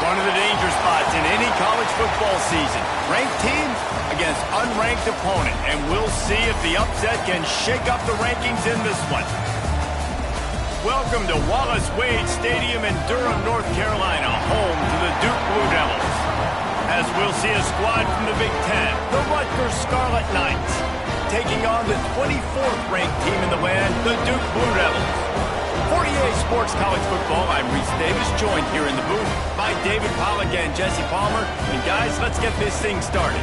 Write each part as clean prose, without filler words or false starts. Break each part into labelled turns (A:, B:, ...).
A: One of the danger spots in any college football season. Ranked team against unranked opponent. And we'll see if the upset can shake up the rankings in this one. Welcome to Wallace Wade Stadium in Durham, North Carolina, home to the Duke Blue Devils. As we'll see a squad from the Big Ten, the Rutgers Scarlet Knights, taking on the 24th ranked team in the land, the Duke Blue Devils. 48 Sports College Football, I'm Reese Davis, joined here in the booth by David Pollack and Jesse Palmer. And guys, let's get this thing started.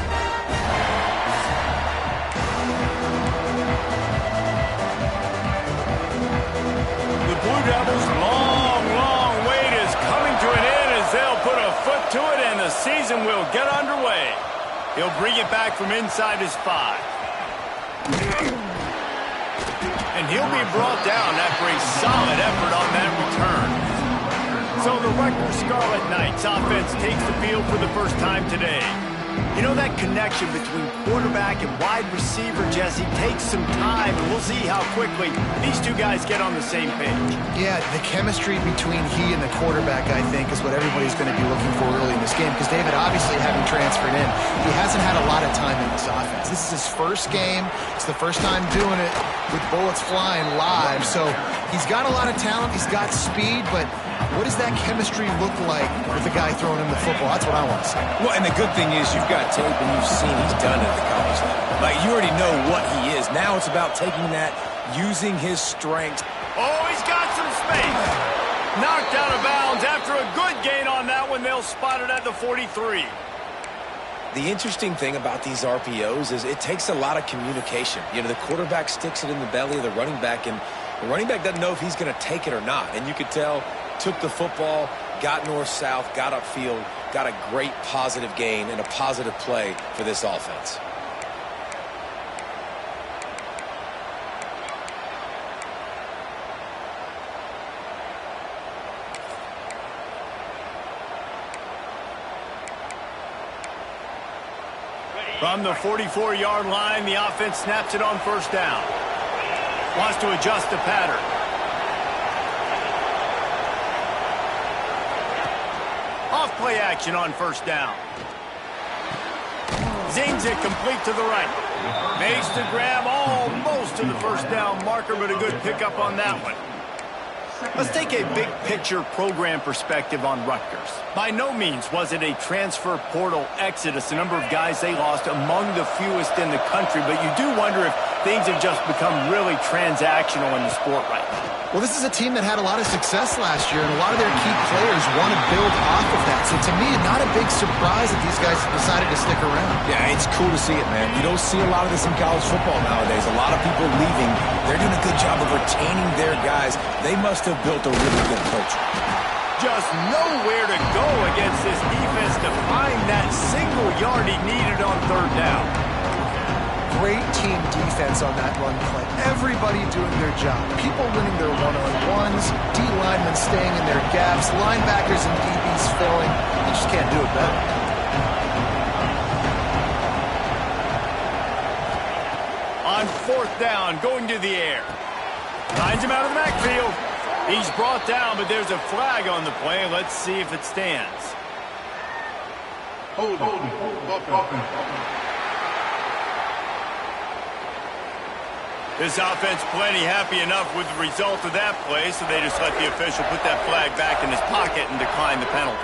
A: The Blue Devils' long wait is coming to an end as they'll put a foot to it and the season will get underway. He'll bring it back from inside his 5. And he'll be brought down after a solid effort on that return. So the Rutgers Scarlet Knights offense takes the field for the first time today. You know, that connection between quarterback and wide receiver, Jesse, takes some time, and we'll see how quickly these two guys get on the same page.
B: Yeah, the chemistry between he and the quarterback, I think, is what everybody's going to be looking for early in this game, because David, obviously, having transferred in, he hasn't had a lot of time in this offense. This is his first game. It's the first time doing it with bullets flying live, so he's got a lot of talent. He's got speed, but what does that chemistry look like with the guy throwing him the football? That's what I want to see.
C: Well, and the good thing is you've got tape and you've seen he's done it at the college level. Like, you already know what he is. Now it's about taking that, using his strength.
A: Oh, he's got some space. Knocked out of bounds. After a good gain on that one, they'll spot it at the 43.
C: The interesting thing about these RPOs is it takes a lot of communication. You know, the quarterback sticks it in the belly of the running back, and the running back doesn't know if he's going to take it or not. And you could tell, took the football, got north-south, got upfield, got a great positive gain and a positive play for this offense.
A: From the 44-yard line, the offense snaps it on first down. Wants to adjust the pattern. Off-play action on first down. Zings it complete to the right. Makes the grab almost to the first down marker, but a good pickup on that one. Let's take a big-picture program perspective on Rutgers. By no means was it a transfer portal exodus, the number of guys they lost among the fewest in the country, but you do wonder if things have just become really transactional in the sport right now.
B: Well, this is a team that had a lot of success last year, and a lot of their key players want to build off of that. So to me, not a big surprise that these guys decided to stick around.
C: Yeah, it's cool to see it, man. You don't see a lot of this in college football nowadays. A lot of people leaving. They're doing a good job of retaining their guys. They must have built a really good culture.
A: Just nowhere to go against this defense to find that single yard he needed on third down.
B: Great team defense on that run play. Everybody doing their job. People winning their one-on-ones, D linemen staying in their gaps, linebackers and DBs filling. You just can't do it better.
A: On fourth down, going to the air. Finds him out of the backfield. He's brought down, but there's a flag on the play. Let's see if it stands.
D: Hold it.
A: This offense plenty happy enough with the result of that play, so they just let the official put that flag back in his pocket and decline the penalty.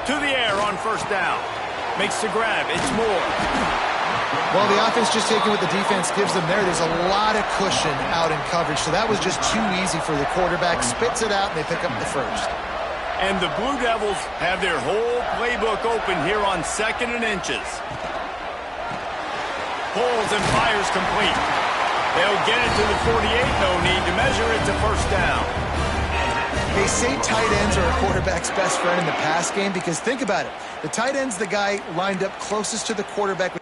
A: To the air on first down. Makes the grab. It's Moore.
B: Well, the offense just taking what the defense gives them there. There's a lot of cushion out in coverage, so that was just too easy for the quarterback. Spits it out, and they pick up the first.
A: And the Blue Devils have their whole playbook open here on 2nd and inches. Pulls and fires complete. They'll get it to the 48. No need to measure it to first down.
B: They say tight ends are a quarterback's best friend in the pass game because think about it. The tight end's the guy lined up closest to the quarterback.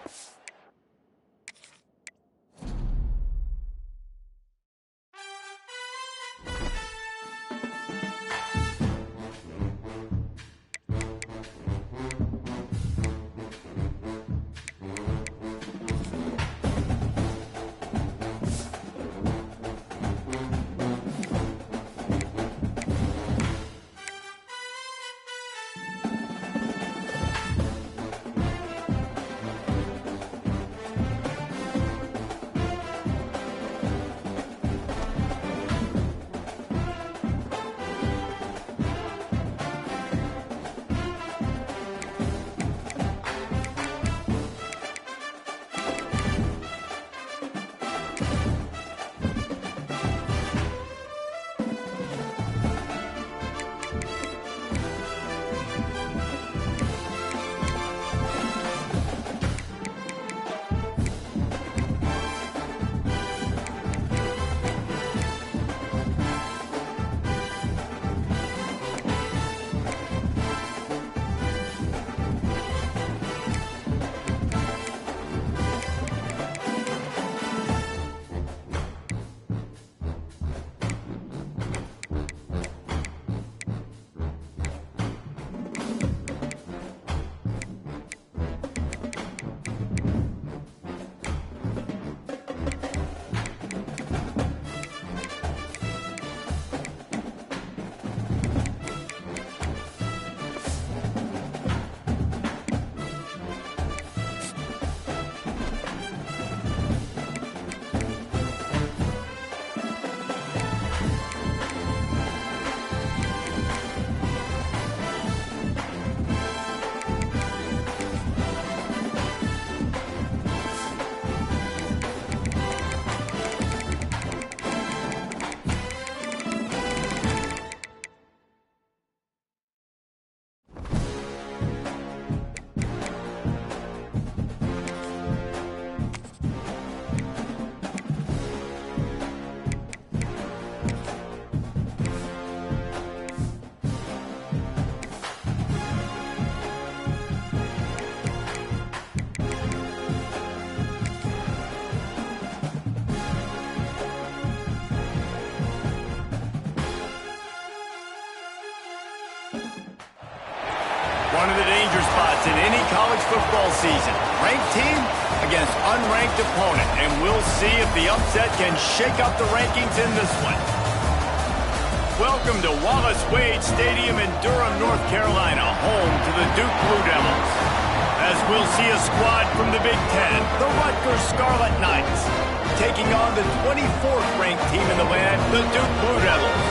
A: spots in any college football season. Ranked team against unranked opponent. And we'll see if the upset can shake up the rankings in this one. Welcome to Wallace Wade Stadium in Durham, North Carolina, home to the Duke Blue Devils. As we'll see a squad from the Big Ten, the Rutgers Scarlet Knights, taking on the 24th ranked team in the land, the Duke Blue Devils.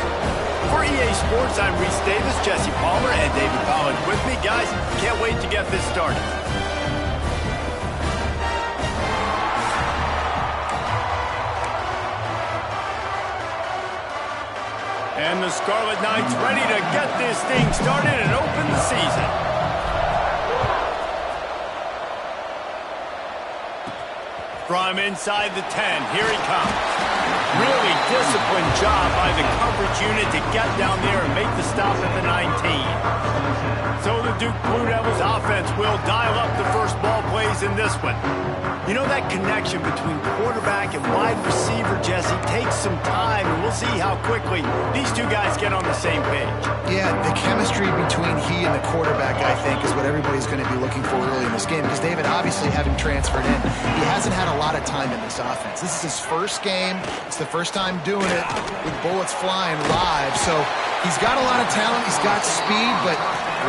A: For EA Sports, I'm Reese Davis, Jesse Palmer, and David Collins with me. Guys, can't wait to get this started. And the Scarlet Knights ready to get this thing started and open the season. From inside the 10, here he comes. Really disciplined job by the coverage unit to get down there and make the stop at the 19. So the Duke Blue Devils offense will dial up the first ball plays in this one. You know, that connection between quarterback and wide receiver, Jesse, takes some time, and we'll see how quickly these two guys get on the same page.
B: Yeah, the chemistry between he and the quarterback, I think, is what everybody's going to be looking for early in this game, because David, obviously having transferred in, he hasn't had a lot of time in this offense. This is his first game. It's the first time doing it with bullets flying live, so he's got a lot of talent. He's got speed, but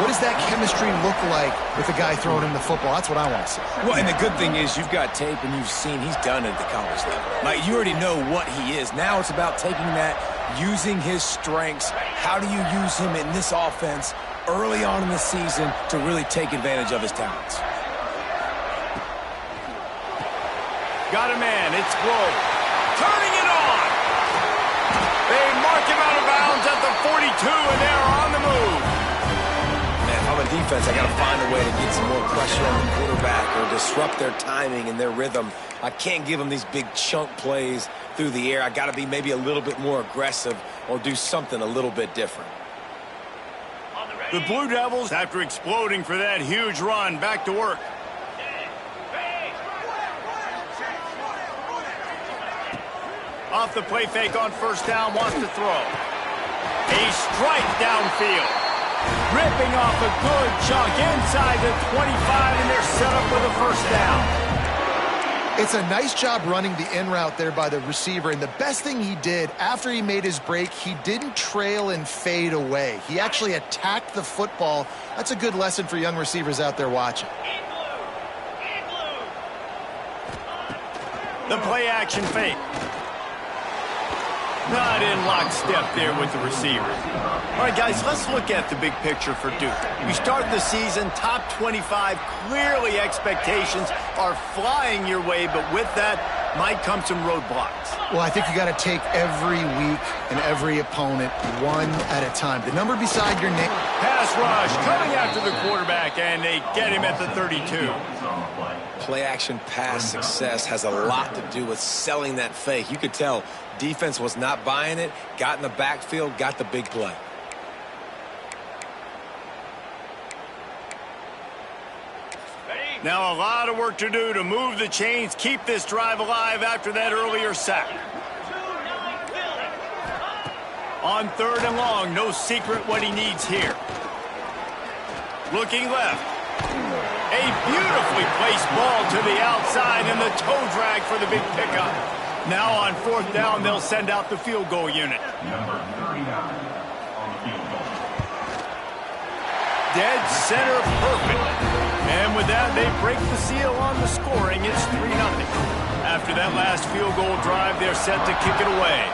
B: what does that chemistry look like with the guy throwing him the football? That's what I want to see.
C: Well, and the good thing is you've got tape and you've seen he's done it at the college level. Like, you already know what he is. Now it's about taking that, using his strengths. How do you use him in this offense early on in the season to really take advantage of his talents?
A: Got a man. It's Globe. Turning it on. They mark him out of bounds at the 42, and they're on the move.
C: On the defense, I got to find a way to get some more pressure on the quarterback or disrupt their timing and their rhythm. I can't give them these big chunk plays through the air. I got to be maybe a little bit more aggressive or do something a little bit different.
A: The Blue Devils, after exploding for that huge run, back to work. Off the play fake on first down, wants to throw. A strike downfield. Ripping off a good chunk inside the 25, and they're set up with a first down.
B: It's a nice job running the in route there by the receiver, and the best thing he did after he made his break, he didn't trail and fade away. He actually attacked the football. That's a good lesson for young receivers out there watching.
A: The play action fake. Not in lockstep there with the receiver. All right, guys, let's look at the big picture for Duke. We start the season top 25. Clearly, expectations are flying your way, but with that might come some roadblocks.
B: Well, I think you got to take every week and every opponent one at a time. The number beside your name.
A: Pass rush coming after the quarterback, and they get him at the 32.
C: Play-action pass success has a lot to do with selling that fake. You could tell defense was not buying it, got in the backfield, got the big play.
A: Now a lot of work to do to move the chains, keep this drive alive after that earlier sack. On third and long, no secret what he needs here. Looking left. A beautifully placed ball to the outside and the toe drag for the big pickup. Now on fourth down, they'll send out the field goal unit. Dead center perfect. And with that, they break the seal on the scoring. It's 3-0. After that last field goal drive, they're set to kick it away.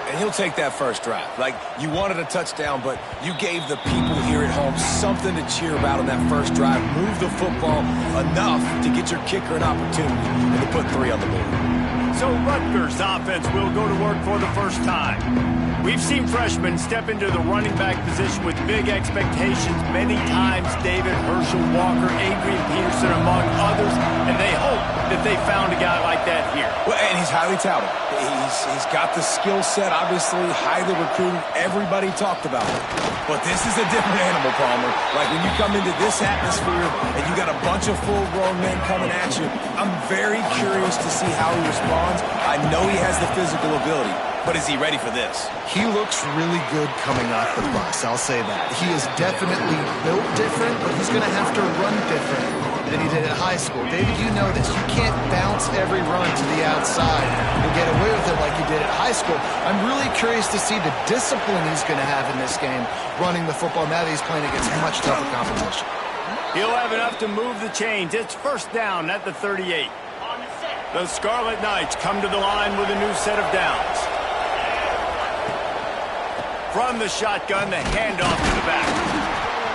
C: And he'll take that first drive. Like, you wanted a touchdown, but you gave the people here at home something to cheer about on that first drive. Move the football enough to get your kicker an opportunity and to put 3 on the board.
A: So Rutgers offense will go to work for the first time. We've seen freshmen step into the running back position with big expectations many times. David, Herschel, Walker, Adrian Peterson, among others, and they hope that they found a guy like that here.
C: Well, And he's highly touted. He's got the skill set, obviously, highly recruited. Everybody talked about it. But this is a different animal, Palmer. Like when you come into this atmosphere and you got a bunch of full-grown men coming at you, I'm very curious to see how he responds. I know he has the physical ability, but is he ready for this?
B: He looks really good coming off the bus, I'll say that. He is definitely built different, but he's going to have to run different than he did at high school. David, you know this. You can't bounce every run to the outside and get away with it like you did at high school. I'm really curious to see the discipline he's going to have in this game running the football now that he's playing against much tougher competition.
A: He'll have enough to move the chains. It's first down at the 38. The Scarlet Knights come to the line with a new set of downs. From the shotgun, the handoff to the back.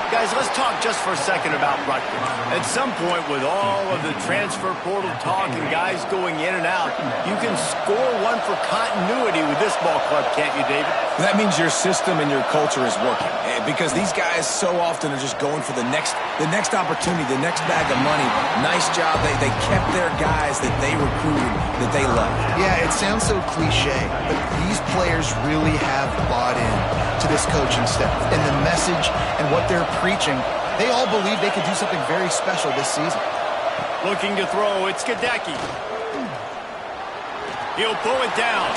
A: Guys, let's talk just for a second about Rutgers. At some point, with all of the transfer portal talk and guys going in and out, you can score one for continuity with this ball club, can't you, David?
C: That means your system and your culture is working. Because these guys so often are just going for the next opportunity, the next bag of money. Nice job. They kept their guys that they recruited, that they loved.
B: Yeah, it sounds so cliche, but these players really have bought in to this coaching staff and the message and what they're preaching. They all believe they could do something very special this season.
A: Looking to throw, it's Gadecki. He'll pull it down.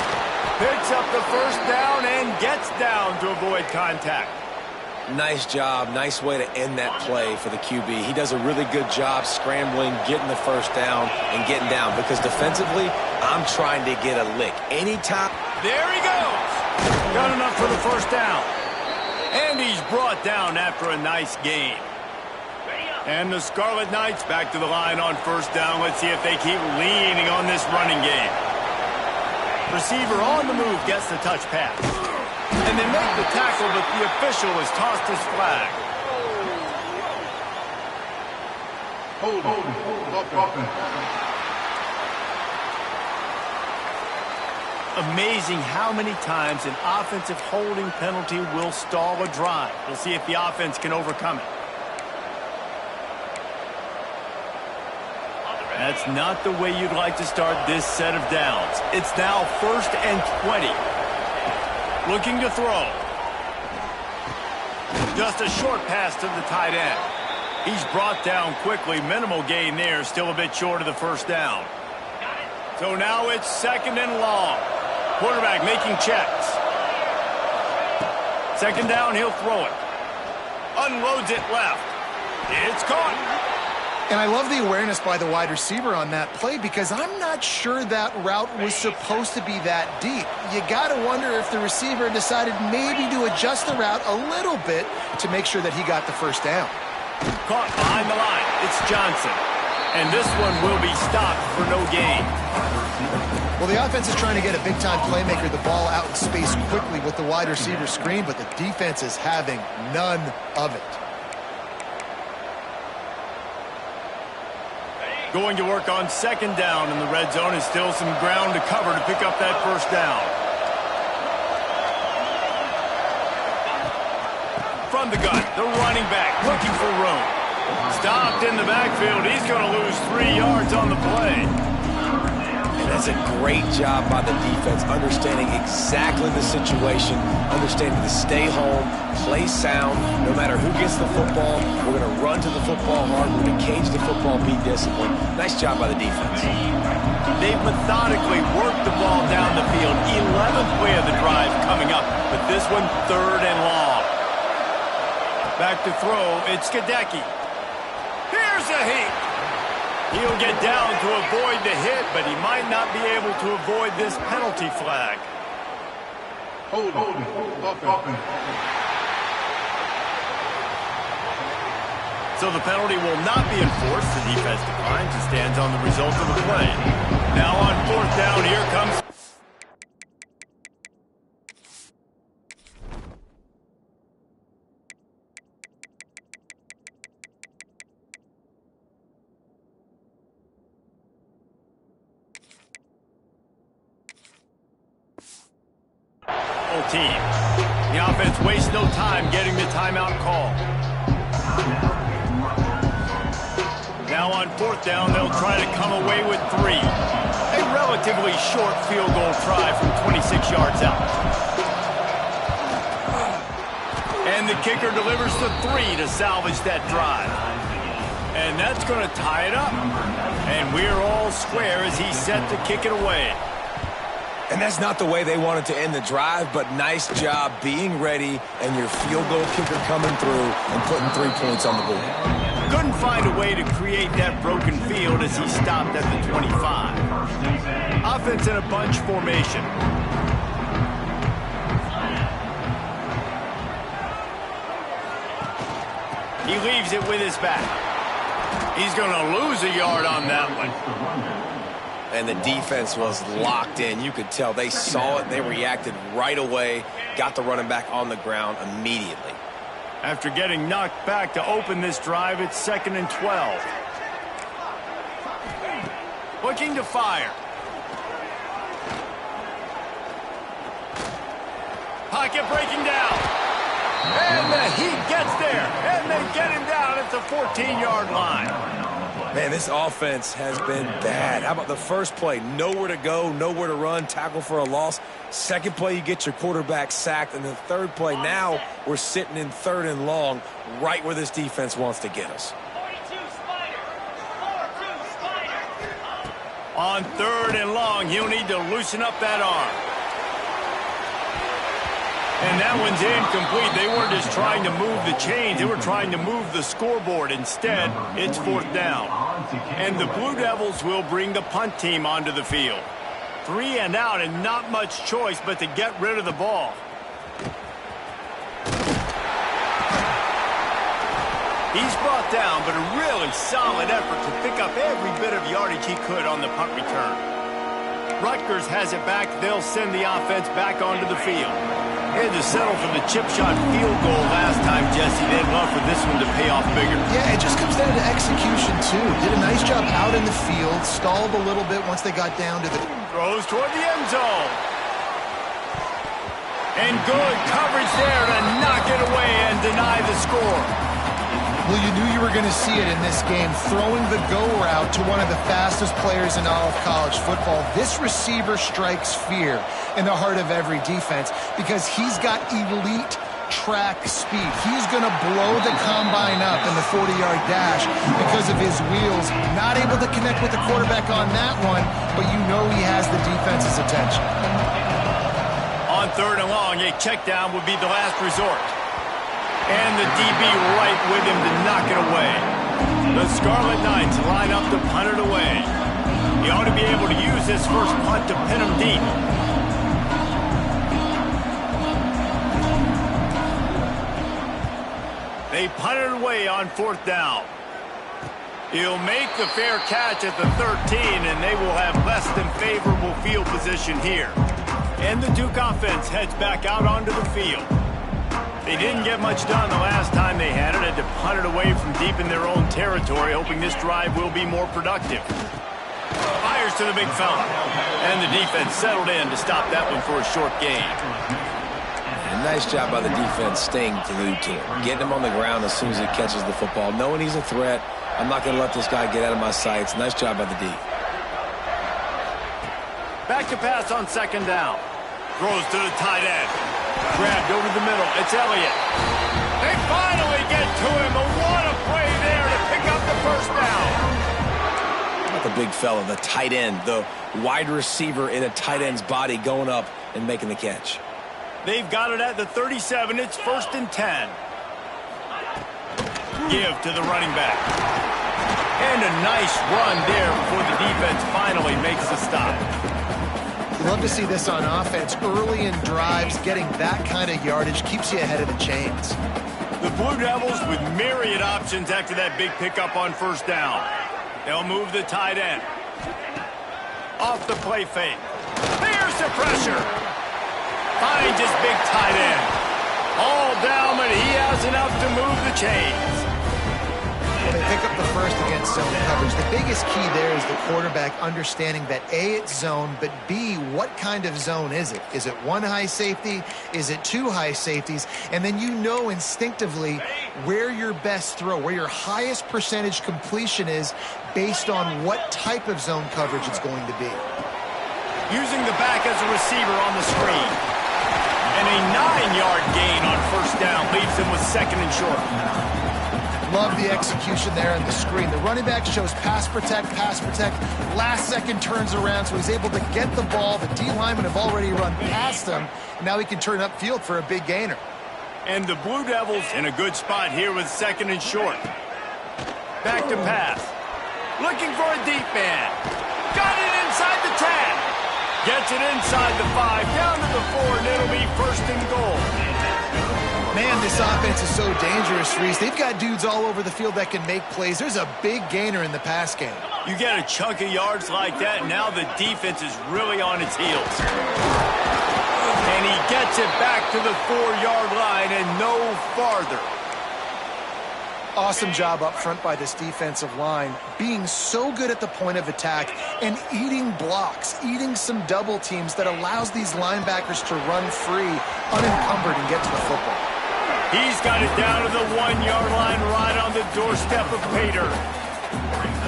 A: Picks up the first down and gets down to avoid contact.
C: Nice job. Nice way to end that play for the QB. He does a really good job scrambling, getting the first down, and getting down. Because defensively, I'm trying to get a lick. Anytime.
A: There he goes. Got enough for the first down. And he's brought down after a nice gain. And the Scarlet Knights back to the line on first down. Let's see if they keep leaning on this running game. Receiver on the move gets the touch pass. And they make the tackle, but the official has tossed his flag. Amazing how many times an offensive holding penalty will stall a drive. We'll see if the offense can overcome it. That's not the way you'd like to start this set of downs. It's now 1st and 20. Looking to throw. Just a short pass to the tight end. He's brought down quickly. Minimal gain there. Still a bit short of the first down. So now it's 2nd and long. Quarterback making checks. 2nd down, he'll throw it. Unloads it left. It's caught.
B: And I love the awareness by the wide receiver on that play because I'm not sure that route was supposed to be that deep. You got to wonder if the receiver decided maybe to adjust the route a little bit to make sure that he got the first down.
A: Caught behind the line. It's Johnson. And this one will be stopped for no gain.
B: Well, the offense is trying to get a big-time playmaker the ball out in space quickly with the wide receiver screen, but the defense is having none of it.
A: Going to work on 2nd down in the red zone. Is still some ground to cover to pick up that first down. From the gun, the running back looking for room. Stopped in the backfield. He's going to lose 3 yards on the play.
C: And that's a great job by the defense, understanding exactly the situation, understanding to stay home, play sound. No matter who gets the football, we're going to run to the football hard. We're going to cage the football, be disciplined. Nice job by the defense.
A: They've methodically worked the ball down the field. 11th play of the drive coming up, but this one 3rd and long. Back to throw, it's Gadecki. Here's a heat. He'll get down to avoid the hit, but he might not be able to avoid this penalty flag.
D: Hold on.
A: So the penalty will not be enforced. The defense declines and stands on the result of the play. Now on 4th down, here comes... team. The offense wastes no time getting the timeout call. Now on 4th down, they'll try to come away with 3. A relatively short field goal try from 26 yards out. And the kicker delivers the 3 to salvage that drive. And that's going to tie it up. And we're all square as he's set to kick it away.
C: And that's not the way they wanted to end the drive, but nice job being ready and your field goal kicker coming through and putting 3 points on the board.
A: Couldn't find a way to create that broken field as he stopped at the 25. Offense in a bunch formation. He leaves it with his back. He's going to lose a yard on that one.
C: And the defense was locked in. You could tell they saw it. They reacted right away. Got the running back on the ground immediately.
A: After getting knocked back to open this drive, it's 2nd and 12. Looking to fire. Pocket breaking down. And the Heat gets there. And they get him down at the 14-yard line.
C: Man, this offense has been bad. How about the first play? Nowhere to go, nowhere to run, tackle for a loss. Second play, you get your quarterback sacked. And the third play, now we're sitting in 3rd and long, right where this defense wants to get us.
A: On 3rd and long, he'll need to loosen up that arm. And that one's incomplete. They weren't just trying to move the chains. They were trying to move the scoreboard. Instead, it's 4th down. And the Blue Devils will bring the punt team onto the field. 3 and out and not much choice but to get rid of the ball. He's brought down, but a really solid effort to pick up every bit of yardage he could on the punt return. Rutgers has it back. They'll send the offense back onto the field. They had to settle for the chip shot field goal last time, Jesse. They'd love for this one to pay off bigger.
B: Yeah, it just comes down to execution, too. Did a nice job out in the field, stalled a little bit once they got down to the...
A: Throws toward the end zone. And good coverage there to knock it away and deny the score.
B: Well, you knew you were going to see it in this game, throwing the go route to one of the fastest players in all of college football. This receiver strikes fear in the heart of every defense because he's got elite track speed. He's going to blow the combine up in the 40-yard dash because of his wheels. Not able to connect with the quarterback on that one, but you know he has the defense's attention.
A: On 3rd and long, a check down would be the last resort. And the DB right with him to knock it away. The Scarlet Knights line up to punt it away. He ought to be able to use this first punt to pin him deep. They punt it away on 4th down. He'll make the fair catch at the 13, and they will have less than favorable field position here. And the Duke offense heads back out onto the field. They didn't get much done the last time they had it. Had to punt it away from deep in their own territory, hoping this drive will be more productive. Fires to the big fella. And the defense settled in to stop that one for a short gain.
C: A nice job by the defense staying glued to him. Getting him on the ground as soon as he catches the football. Knowing he's a threat. I'm not going to let this guy get out of my sights. Nice job by the D.
A: Back to pass on 2nd down. Throws to the tight end. Grabbed over the middle. It's Elliott. They finally get to him. And what a play there to pick up the first down.
C: Not the big fella, the tight end, the wide receiver in a tight end's body going up and making the catch.
A: They've got it at the 37. It's 1st and 10. Give to the running back. And a nice run there before the defense finally makes the stop.
B: Love to see this on offense. Early in drives, getting that kind of yardage keeps you ahead of the chains.
A: The Blue Devils with myriad options after that big pickup on 1st down. They'll move the tight end. Off the play fake. There's the pressure. Finds his big tight end. All down, but he has enough to move the chains.
B: They pick up the first against zone coverage. The biggest key there is the quarterback understanding that A, it's zone, but B, what kind of zone is it? Is it one high safety? Is it two high safeties? And then you know instinctively where your best throw, where your highest percentage completion is based on what type of zone coverage it's going to be.
A: using the back as a receiver on the screen. And a 9-yard gain on first down leaves him with second and short.
B: Love the execution there on the screen. The running back shows pass protect, last second turns around, so he's able to get the ball. The D linemen have already run past him. Now he can turn upfield for a big gainer.
A: And the Blue Devils in a good spot here with second and short. Back to pass. Looking for a deep man. Got it inside the 10. Gets it inside the 5, down to the 4, and it'll be first and goal.
B: Man, this offense is so dangerous, Reese. They've got dudes all over the field that can make plays. There's a big gainer in the pass game.
A: You get a chunk of yards like that, and now the defense is really on its heels. And he gets it back to the 4-yard line and no farther.
B: Awesome job up front by this defensive line, being so good at the point of attack and eating blocks, eating some double teams that allows these linebackers to run free, unencumbered, and get to the football.
A: He's got it down to the 1-yard line right on the doorstep of Pater.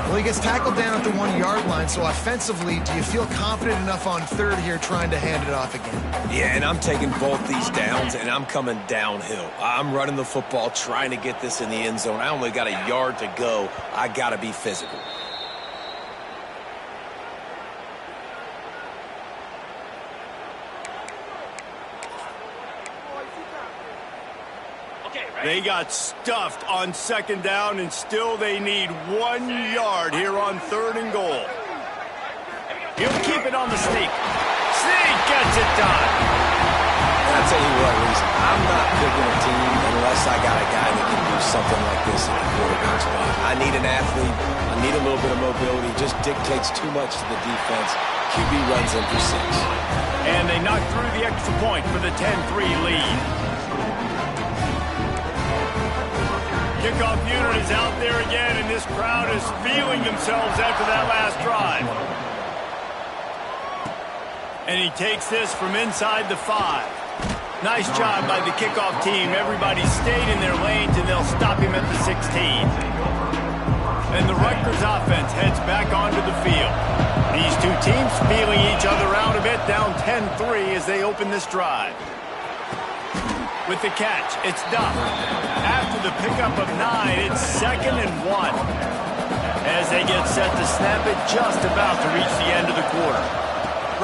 B: Well, he gets tackled down at the 1-yard line, so offensively, do you feel confident enough on third here trying to hand it off again?
C: Yeah, and I'm taking both these downs, and I'm coming downhill. I'm running the football, trying to get this in the end zone. I only got a yard to go. I got to be physical.
A: They got stuffed on second down, and still they need 1 yard here on third and goal. He'll keep it on the sneak. Sneak gets it done.
C: I'll tell you what, Reese, I'm not picking a team unless I got a guy that can do something like this in the quarterback spot. I need an athlete. I need a little bit of mobility. It just dictates too much to the defense. QB runs in for 6.
A: And they knock through the extra point for the 10-3 lead. Kickoff unit is out there again, and this crowd is feeling themselves after that last drive. And he takes this from inside the 5. Nice job by the kickoff team. Everybody stayed in their lanes, and they'll stop him at the 16. And the Rutgers offense heads back onto the field. These two teams feeling each other out a bit, down 10-3 as they open this drive. With the catch, it's Duff. After the pickup of 9, it's 2nd and 1. As they get set to snap it, just about to reach the end of the quarter.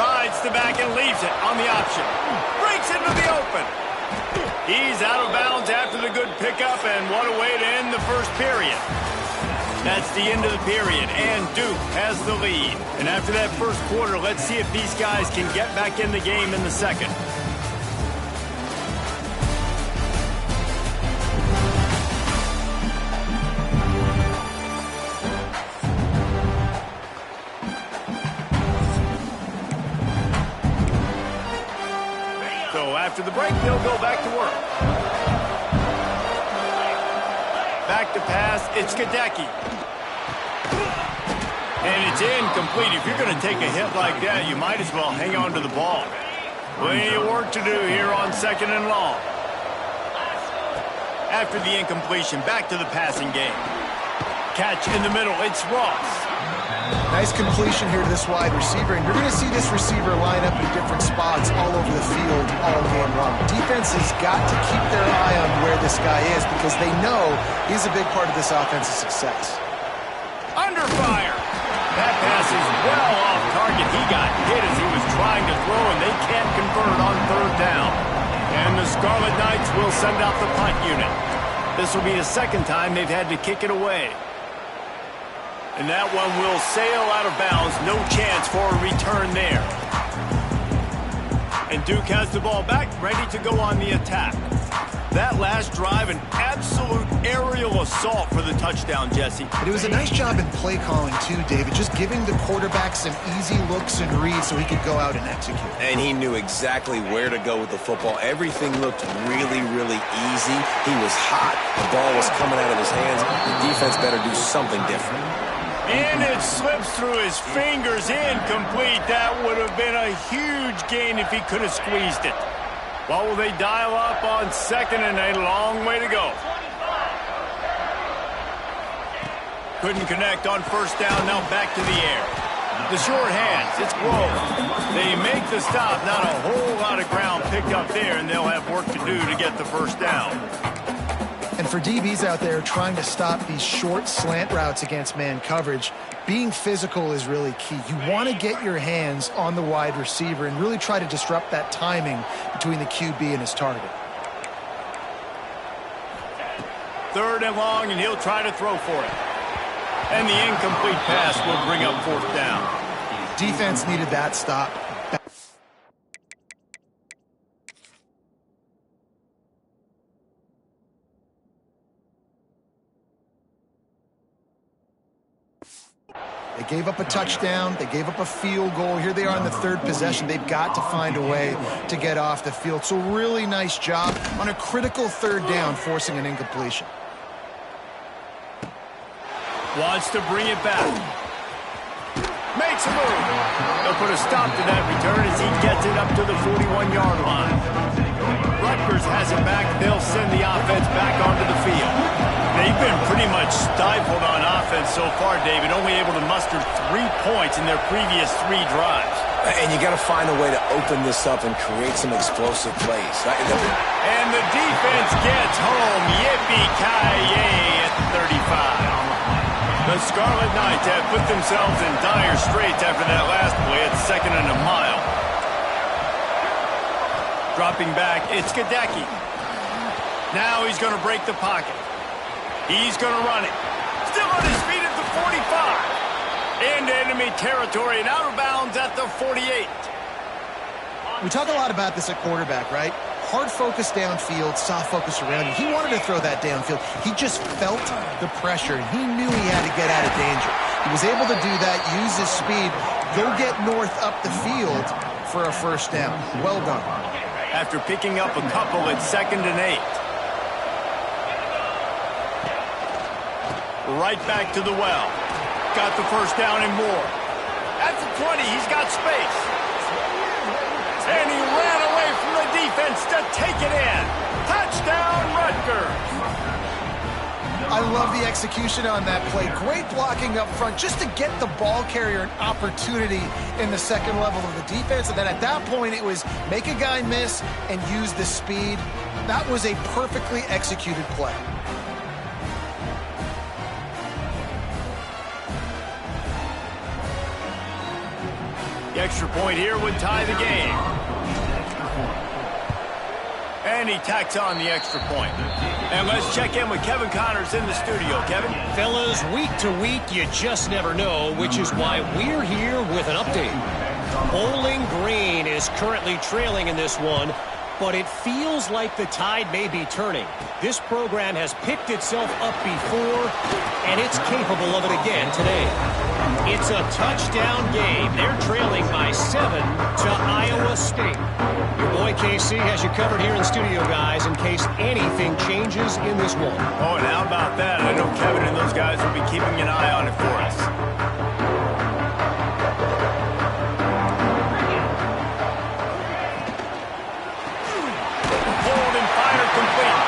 A: Rides the back and leaves it on the option. Breaks into the open. He's out of bounds after the good pickup, and what a way to end the first period. That's the end of the period, and Duke has the lead. And after that first quarter, let's see if these guys can get back in the game in the second. After the break, they'll go back to work. Back to pass, it's Kadecki. And it's incomplete. If you're going to take a hit like that, you might as well hang on to the ball. Plenty of work to do here on 2nd and long. After the incompletion, back to the passing game. Catch in the middle, it's Ross.
B: Nice completion here to this wide receiver, and you're going to see this receiver line up in different spots all over the field all game long. Defense has got to keep their eye on where this guy is because they know he's a big part of this offense's success.
A: Under fire. That pass is well off target. He got hit as he was trying to throw, and they can't convert on third down. And the Scarlet Knights will send out the punt unit. This will be the second time they've had to kick it away. And that one will sail out of bounds. No chance for a return there. And Duke has the ball back, ready to go on the attack. That last drive, an absolute aerial assault for the touchdown, Jesse.
B: But it was a nice job in play calling, too, David. Just giving the quarterback some easy looks and reads so he could go out and execute.
C: And he knew exactly where to go with the football. Everything looked really, really easy. He was hot. The ball was coming out of his hands. The defense better do something different.
A: And it slips through his fingers, incomplete. That would have been a huge gain if he could have squeezed it. What will they dial up on 2nd and a long way to go? Couldn't connect on first down, now back to the air. The short hands, it's Grove. They make the stop, not a whole lot of ground picked up there, and they'll have work to do to get the first down.
B: And for DBs out there trying to stop these short slant routes against man coverage, being physical is really key. You want to get your hands on the wide receiver and really try to disrupt that timing between the QB and his target.
A: 3rd and long, and he'll try to throw for it. And the incomplete pass will bring up 4th down.
B: Defense needed that stop. They gave up a touchdown. They gave up a field goal. Here they are in the 3rd possession. They've got to find a way to get off the field. So really nice job on a critical 3rd down, forcing an incompletion.
A: Wants to bring it back. Makes a move. They'll put a stop to that return as he gets it up to the 41-yard line. Rutgers has it back. They'll send the offense back onto the field. They've been pretty much stifled on offense so far, David, only able to muster 3 points in their previous 3 drives.
C: And you got to find a way to open this up and create some explosive plays.
A: And the defense gets home. Yippee-ki-yay at 35. The Scarlet Knights have put themselves in dire straits after that last play at 2nd and a mile. Dropping back, it's Gadecki. Now he's going to break the pocket. He's going to run it. Still on his feet at the 45. Into enemy territory and out of bounds at the 48.
B: We talk a lot about this at quarterback, right? Hard focus downfield, soft focus around you. He wanted to throw that downfield. He just felt the pressure, and he knew he had to get out of danger. He was able to do that, use his speed, go get north up the field for a 1st down. Well done.
A: After picking up a couple at 2nd and 8. Right back to the well. Got the 1st down and more. At the 20, he's got space. And he ran away from the defense to take it in. Touchdown, Rutgers.
B: I love the execution on that play. Great blocking up front just to get the ball carrier an opportunity in the 2nd level of the defense. And then at that point, it was make a guy miss and use the speed. That was a perfectly executed play.
A: The extra point here would tie the game. And he tacks on the extra point. And let's check in with Kevin Connors in the studio. Kevin?
E: Fellas, week to week, you just never know, which is why we're here with an update. Bowling Green is currently trailing in this one, but it feels like the tide may be turning. This program has picked itself up before, and it's capable of it again today. It's a touchdown game. They're trailing by 7 to Iowa State. Your boy KC has you covered here in studio, guys, in case anything changes in this one.
A: Oh, and how about that? I know Kevin and those guys will be keeping an eye on it for us. Pulled and fired complete.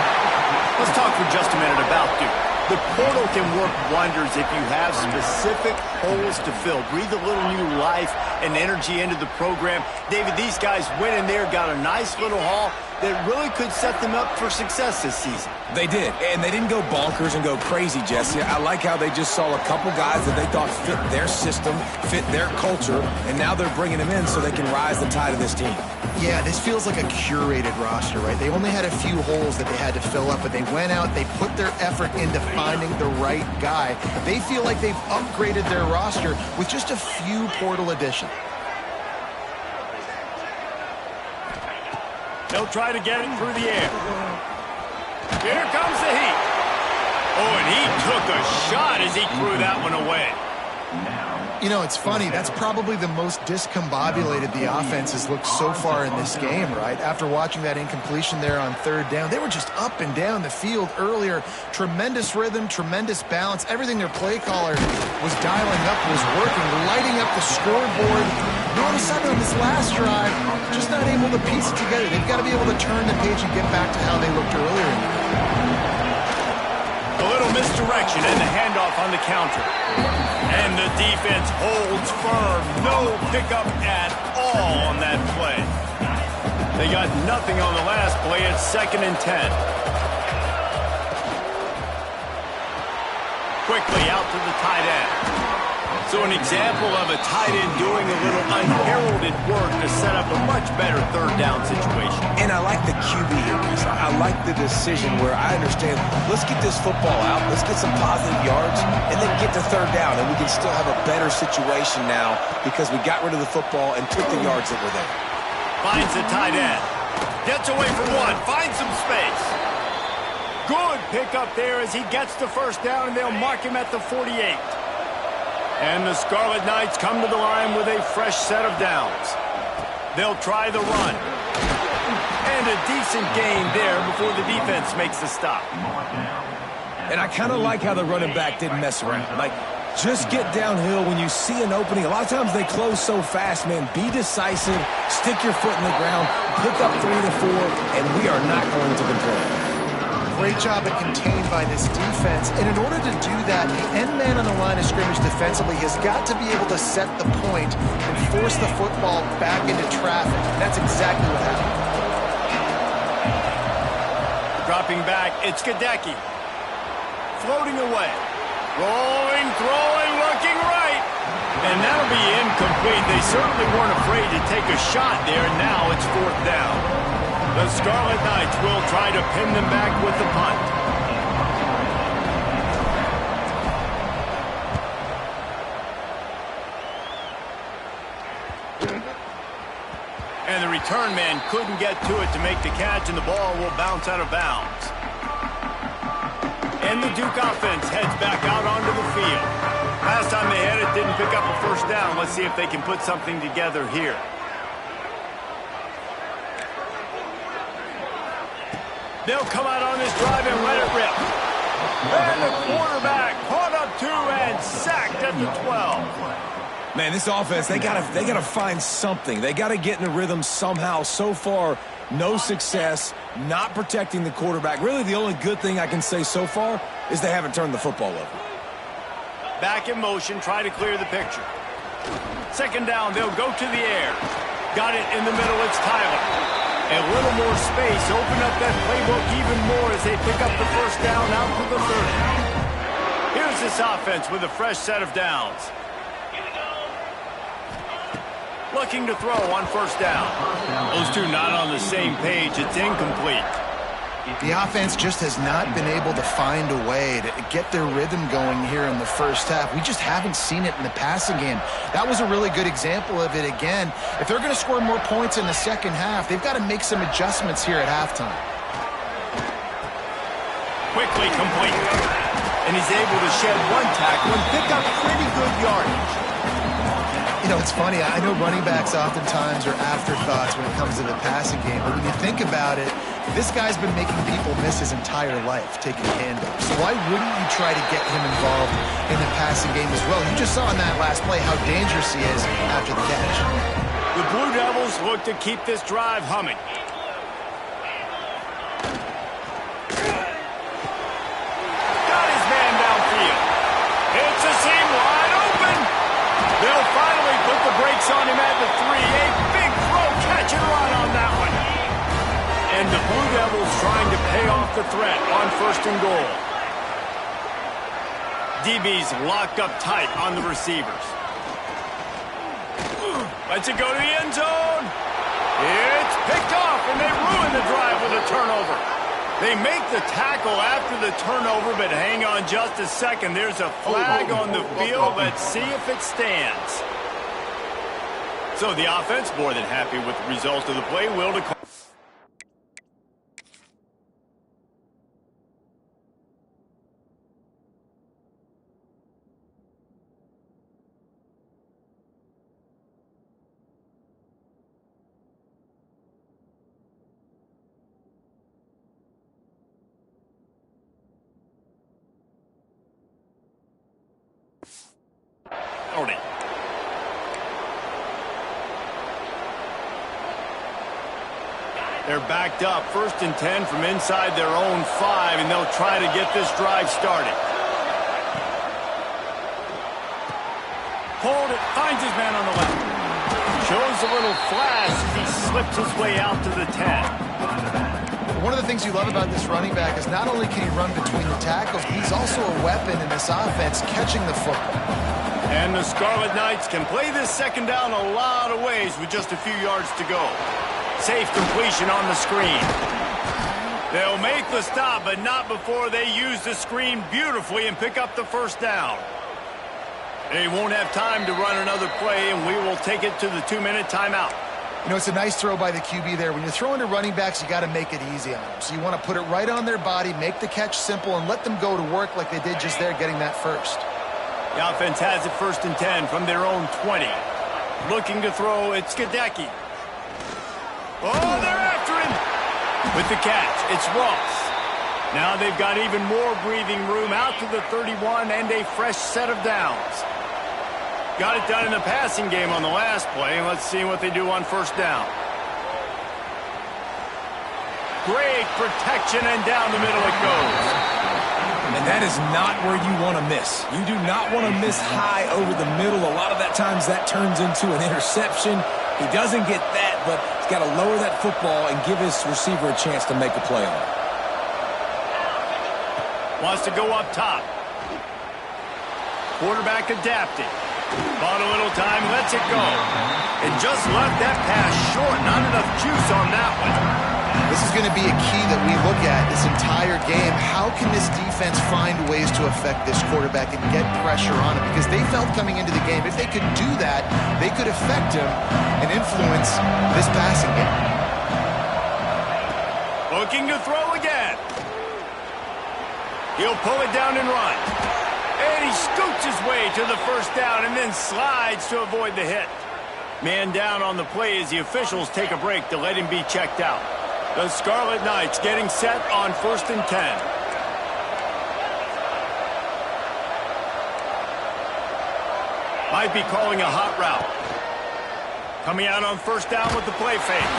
A: Let's talk for just a minute about Duke. The portal can work wonders if you have specific holes to fill. Breathe a little new life and energy into the program. David, these guys went in there, got a nice little haul that really could set them up for success this season.
C: They did, and they didn't go bonkers and go crazy, Jesse. I like how they just saw a couple guys that they thought fit their system, fit their culture, and now they're bringing them in so they can rise the tide of this team.
B: Yeah, this feels like a curated roster, right? They only had a few holes that they had to fill up, but they went out, they put their effort into finding the right guy. They feel like they've upgraded their roster with just a few portal additions.
A: They'll try to get it through the air. Here comes the heat. Oh, and he took a shot as he threw that one away.
B: You know, it's funny. That's probably the most discombobulated the offense has looked so far in this game, right? After watching that incompletion there on 3rd down, they were just up and down the field earlier. Tremendous rhythm, tremendous balance. Everything their play caller was dialing up was working, lighting up the scoreboard. All of a sudden on this last drive, just not able to piece it together. They've got to be able to turn the page and get back to how they looked earlier in the game.
A: A little misdirection and the handoff on the counter. And the defense holds firm. No pickup at all on that play. They got nothing on the last play. It's 2nd and 10. Quickly out to the tight end. So an example of a tight end doing a little unheralded work to set up a much better 3rd down situation.
C: And I like the QB here, Reese. I like the decision where I understand, let's get this football out, let's get some positive yards, and then get to 3rd down, and we can still have a better situation now because we got rid of the football and took the yards that were there.
A: Finds the tight end. Gets away from one. Finds some space. Good pickup there as he gets the 1st down, and they'll mark him at the 48. And the Scarlet Knights come to the line with a fresh set of downs. They'll try the run. And a decent gain there before the defense makes the stop.
C: And I kind of like how the running back didn't mess around. Like, just get downhill when you see an opening. A lot of times they close so fast, man. Be decisive, stick your foot in the ground, pick up 3 to 4, and we are not going to complain.
B: Great job at contained by this defense. And in order to do that, the end man on the line of scrimmage defensively has got to be able to set the point and force the football back into traffic. And that's exactly what happened.
A: Dropping back, it's Gadecki. Floating away. Rolling, throwing, looking right. And that'll be incomplete. They certainly weren't afraid to take a shot there. Now it's 4th down. The Scarlet Knights will try to pin them back with the punt. And the return man couldn't get to it to make the catch, and the ball will bounce out of bounds. And the Duke offense heads back out onto the field. Last time they had it, didn't pick up a 1st down. Let's see if they can put something together here. They'll come out on this drive and let it rip. And the quarterback caught up 2 and sacked at the 12.
C: Man, this offense, they gotta find something. They gotta get in a rhythm somehow. So far, no success, not protecting the quarterback. Really, the only good thing I can say so far is they haven't turned the football over.
A: Back in motion, try to clear the picture. 2nd down, they'll go to the air. Got it in the middle, it's Tyler. A little more space, open up that playbook even more as they pick up the 1st down out to the 30. Here's this offense with a fresh set of downs. Looking to throw on 1st down. Those two not on the same page. It's incomplete.
B: The offense just has not been able to find a way to get their rhythm going here in the 1st half. We just haven't seen it in the passing game. That was a really good example of it again. If they're going to score more points in the 2nd half, they've got to make some adjustments here at halftime.
A: Quickly complete. And he's able to shed 1 tackle and pick up pretty good yardage.
B: You know, it's funny. I know running backs oftentimes are afterthoughts when it comes to the passing game. But when you think about it, this guy's been making people miss his entire life taking handoffs. So why wouldn't you try to get him involved in the passing game as well? You just saw in that last play how dangerous he is after the catch.
A: The Blue Devils look to keep this drive humming. Got his man downfield. It's a seam wide open. They'll finally put the brakes on him at the 3. A big throw, catch and run on that one. And the Blue Devils trying to pay off the threat on 1st and goal. DB's locked up tight on the receivers. Lets it go to the end zone. It's picked off, and they ruin the drive with a turnover. They make the tackle after the turnover, but hang on just a second. There's a flag on the field. Let's see if it stands. So the offense, more than happy with the result of the play, will declare. They're backed up, 1st and 10 from inside their own 5, and they'll try to get this drive started. Hold it, finds his man on the left. Shows a little flash as he slips his way out to the 10.
B: One of the things you love about this running back is not only can he run between the tackles, but he's also a weapon in this offense catching the football.
A: And the Scarlet Knights can play this 2nd down a lot of ways with just a few yards to go. Safe completion on the screen. They'll make the stop, but not before they use the screen beautifully and pick up the 1st down. They won't have time to run another play, and we will take it to the 2-minute timeout.
B: You know, it's a nice throw by the QB there. When you're throwing to running backs, you got to make it easy on them. So you want to put it right on their body, make the catch simple, and let them go to work like they did just there, getting that 1st.
A: The offense has it 1st and 10 from their own 20. Looking to throw, it's Gadecki. Oh, they're after him! With the catch, it's Ross. Now they've got even more breathing room out to the 31 and a fresh set of downs. Got it done in the passing game on the last play, and let's see what they do on 1st down. Great protection, and down the middle it goes.
C: And that is not where you want to miss. You do not want to miss high over the middle. A lot of that times that turns into an interception. He doesn't get that, but he's got to lower that football and give his receiver a chance to make a play on it.
A: Wants to go up top. Quarterback adapting. Bought a little time, lets it go. And just left that pass short. Not enough juice on that one.
B: This is going to be a key that we look at this entire game. How can this defense find ways to affect this quarterback and get pressure on him? Because they felt coming into the game, if they could do that, they could affect him and influence this passing game.
A: Looking to throw again. He'll pull it down and run. And he scoots his way to the 1st down and then slides to avoid the hit. Man down on the play as the officials take a break to let him be checked out. The Scarlet Knights getting set on 1st and 10. Might be calling a hot route. Coming out on 1st down with the play fake.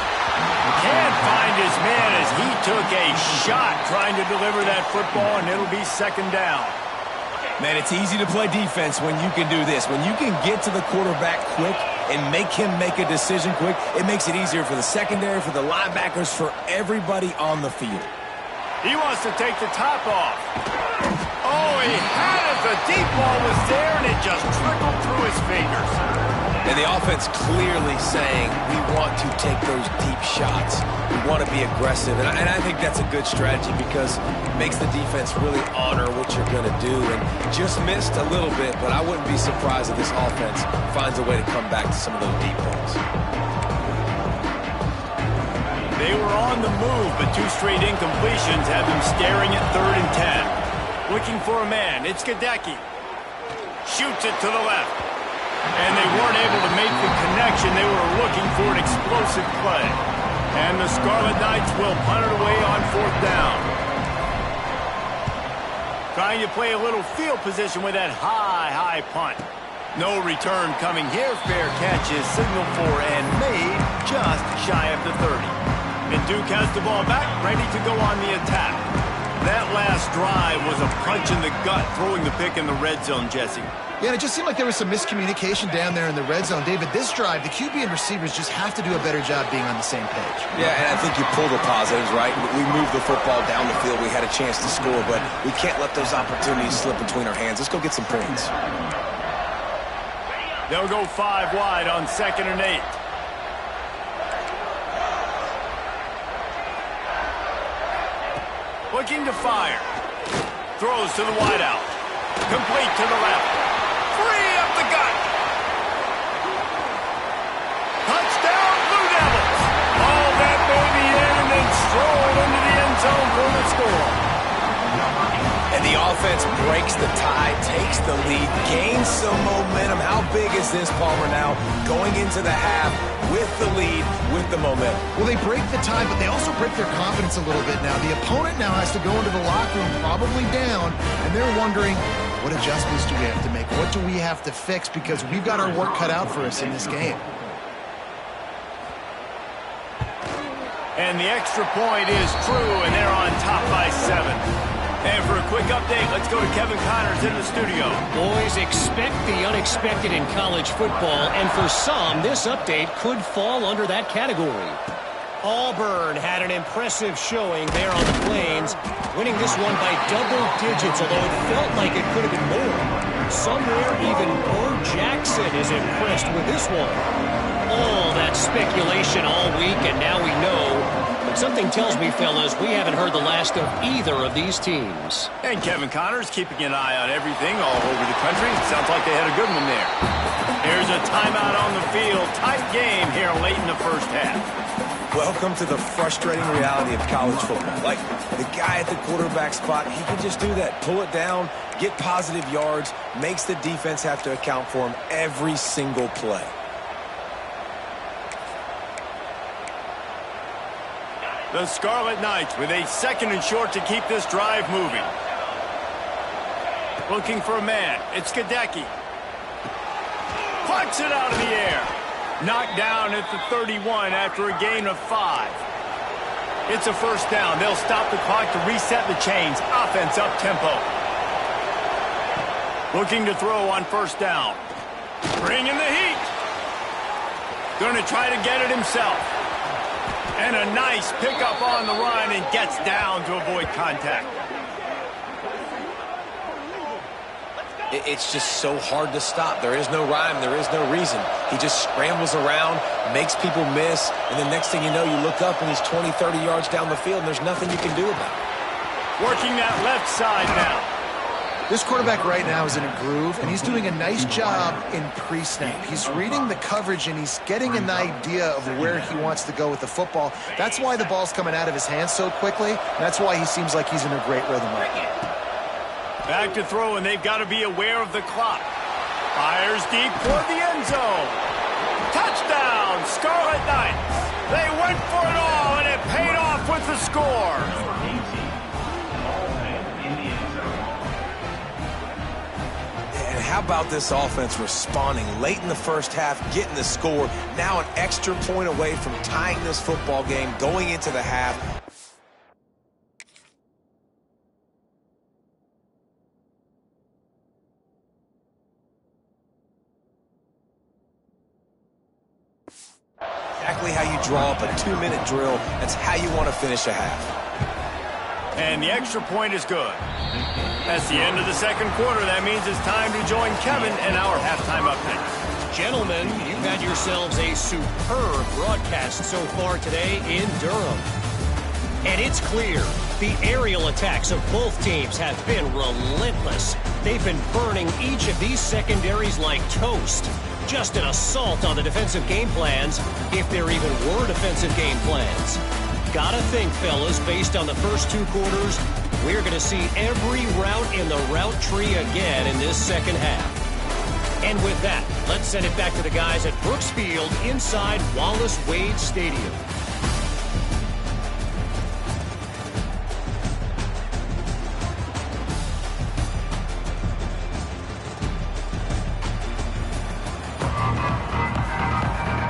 A: Can't find his man as he took a shot trying to deliver that football, and it'll be 2nd down.
C: Man, it's easy to play defense when you can do this. When you can get to the quarterback quick and make him make a decision quick, it makes it easier for the secondary, for the linebackers, for everybody on the field.
A: He wants to take the top off. Oh, he had it. The deep ball was there, and it just trickled through his fingers.
C: And the offense clearly saying, we want to take those deep shots. We want to be aggressive. And I think that's a good strategy because it makes the defense really honor what you're going to do. And just missed a little bit, but I wouldn't be surprised if this offense finds a way to come back to some of those deep balls.
A: They were on the move, but 2 straight incompletions have them staring at 3rd and 10. Looking for a man. It's Gadecki. Shoots it to the left. And they weren't able to make the connection. They were looking for an explosive play. And the Scarlet Knights will punt it away on 4th down. Trying to play a little field position with that high punt. No return coming here. Fair catch is signaled for and made just shy of the 30. And Duke has the ball back, ready to go on the attack. That last drive was a punch in the gut, throwing the pick in the red zone, Jesse.
B: Yeah, and it just seemed like there was some miscommunication down there in the red zone. David, this drive, the QB and receivers just have to do a better job being on the same page.
C: Yeah, and I think you pull the positives, right? We moved the football down the field. We had a chance to score, but we can't let those opportunities slip between our hands. Let's go get some points.
A: They'll go 5 wide on 2nd and 8. Looking to fire. Throws to the wideout. Complete to the left. Free up the gut. Touchdown, Blue Devils. All that baby in and then stroll into the end zone for the score.
C: And the offense breaks the tie, takes the lead, gains some momentum. How big is this, Palmer, now going into the half with the lead, with the momentum?
B: Well, they break the tie, but they also break their confidence a little bit now. The opponent now has to go into the locker room probably down, and they're wondering, what adjustments do we have to make? What do we have to fix? Because we've got our work cut out for us in this game.
A: And the extra point is true, and they're on top by 7. And for a quick update, let's go to Kevin Connors in the studio.
E: Boys, expect the unexpected in college football, and for some, this update could fall under that category. Auburn had an impressive showing there on the Plains, winning this one by double digits, although it felt like it could have been more. Somewhere even Bo Jackson is impressed with this one. All that speculation all week, and now we know. But something tells me, fellas, we haven't heard the last of either of these teams.
A: And Kevin Connors keeping an eye on everything all over the country. Sounds like they had a good one there. Here's a timeout on the field. Tight game here late in the first half.
C: Welcome to the frustrating reality of college football. Like, the guy at the quarterback spot, he can just do that. Pull it down, get positive yards, makes the defense have to account for him every single play.
A: The Scarlet Knights with a 2nd and short to keep this drive moving. Looking for a man. It's Gadecki. Plucks it out of the air. Knocked down at the 31 after a gain of 5. It's a first down. They'll stop the clock to reset the chains. Offense up tempo. Looking to throw on first down. Bringing the heat. Going to try to get it himself. And a nice pickup on the run and gets down to avoid contact.
C: It's just so hard to stop. There is no rhyme. There is no reason. He just scrambles around, makes people miss, and the next thing you know, you look up and he's 20, 30 yards down the field, and there's nothing you can do about it.
A: Working that left side now.
B: This quarterback right now is in a groove, and he's doing a nice job in pre-snap. He's reading the coverage, and he's getting an idea of where he wants to go with the football. That's why the ball's coming out of his hands so quickly, and that's why he seems like he's in a great rhythm right now.
A: Back to throw, and they've got to be aware of the clock. Fires deep toward the end zone. Touchdown, Scarlet Knights. They went for it all, and it paid off with the score.
C: How about this offense responding late in the first half, getting the score, now an extra point away from tying this football game going into the half. Exactly how you draw up a 2-minute drill. That's how you want to finish a half.
A: And the extra point is good. That's the end of the second quarter. That means it's time to join Kevin in our halftime update.
E: Gentlemen, you've had yourselves a superb broadcast so far today in Durham. And it's clear the aerial attacks of both teams have been relentless. They've been burning each of these secondaries like toast. Just an assault on the defensive game plans, if there even were defensive game plans. Gotta think, fellas, based on the first 2 quarters, we're going to see every route in the route tree again in this second half. And with that, let's send it back to the guys at Brooks Field inside Wallace Wade Stadium.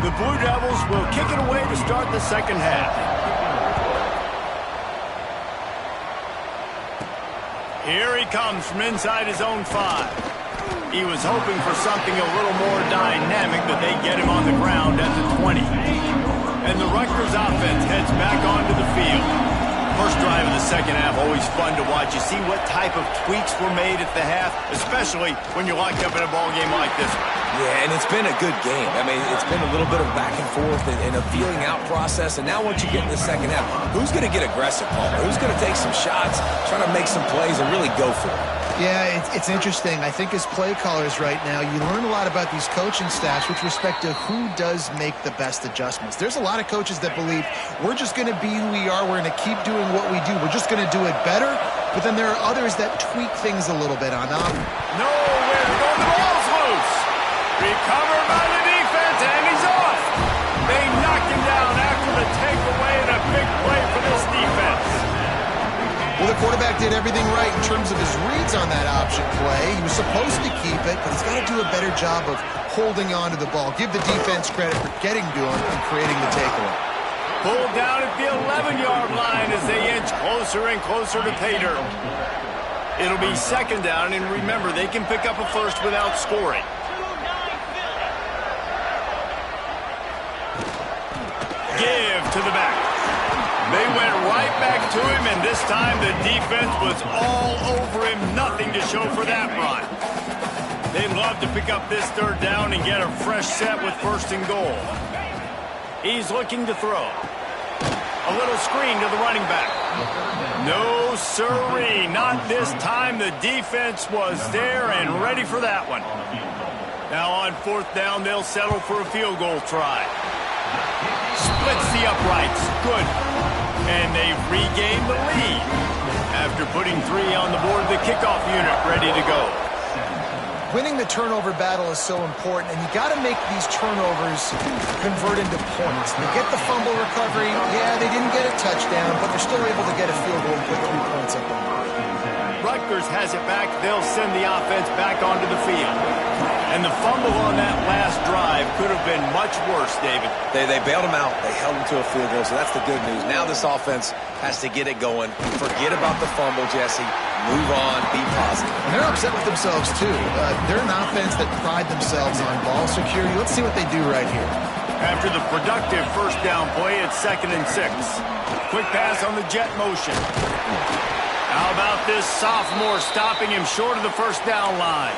A: The Blue Devils will kick it away to start the second half. Here he comes from inside his own 5. He was hoping for something a little more dynamic, but they get him on the ground at the 20. And the Rutgers offense heads back onto the field. First drive of the second half, always fun to watch. You see what type of tweaks were made at the half, especially when you're locked up in a ball game like this one.
C: Yeah, and it's been a good game. I mean, it's been a little bit of back and forth and a feeling out process. And now once you get in the second half, who's going to get aggressive, Paul? Who's going to take some shots, try to make some plays, and really go for it?
B: Yeah, it's interesting. I think as play callers right now, you learn a lot about these coaching staffs with respect to who does make the best adjustments. There's a lot of coaches that believe we're just going to be who we are. We're going to keep doing what we do. We're just going to do it better. But then there are others that tweak things a little bit on them.
A: Nowhere to go. The ball's loose. Recovered by the defense, and he's off. They knocked him down after the takeaway, and a big play for this defense.
B: Well, the quarterback did everything right in terms of his reads on that option play. He was supposed to keep it, but he's got to do a better job of holding on to the ball. Give the defense credit for getting to him and creating the takeaway.
A: Pulled down at the 11-yard line as they inch closer and closer to pay dirt. It'll be second down, and remember, they can pick up a first without scoring. Give to the back. They went right back to him, and this time the defense was all over him. Nothing to show for that run. They'd love to pick up this third down and get a fresh set with first and goal. He's looking to throw. A little screen to the running back. No sirree, not this time. The defense was there and ready for that one. Now on fourth down, they'll settle for a field goal try. Splits the uprights. Good. And they've regained the lead. After putting 3 on the board, the kickoff unit ready to go.
B: Winning the turnover battle is so important, and you got to make these turnovers convert into points. They get the fumble recovery. Yeah, they didn't get a touchdown, but they're still able to get a field goal and put 3 points up on the board.
A: Rutgers has it back. They'll send the offense back onto the field. And the fumble on that last drive could have been much worse, David.
C: They bailed him out. They held him to a field goal, so that's the good news. Now this offense has to get it going. Forget about the fumble, Jesse. Move on. Be positive.
B: And they're upset with themselves, too. They're an offense that pride themselves on ball security. Let's see what they do right here.
A: After the productive first down play, it's 2nd and 6. Quick pass on the jet motion. How about this sophomore stopping him short of the first down line?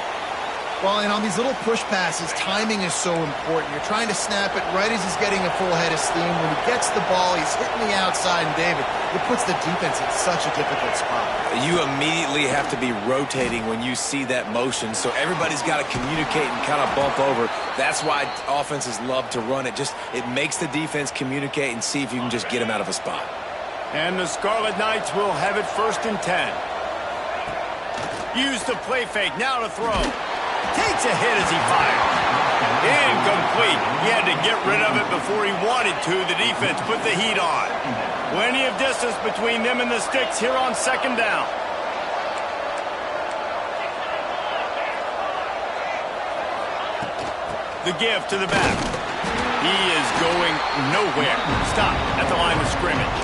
B: Well, and on these little push passes, timing is so important. You're trying to snap it right as he's getting a full head of steam. When he gets the ball, he's hitting the outside, and David, it puts the defense in such a difficult spot.
C: You immediately have to be rotating when you see that motion, so everybody's got to communicate and kind of bump over. That's why offenses love to run it. It makes the defense communicate and see if you can just get him out of a spot.
A: And the Scarlet Knights will have it 1st and 10. Use the play fake, now to throw. Takes a hit as he fired. Incomplete. He had to get rid of it before he wanted to. The defense put the heat on. Plenty of distance between them and the sticks here on 2nd down. The give to the back. He is going nowhere. Stop at the line of scrimmage.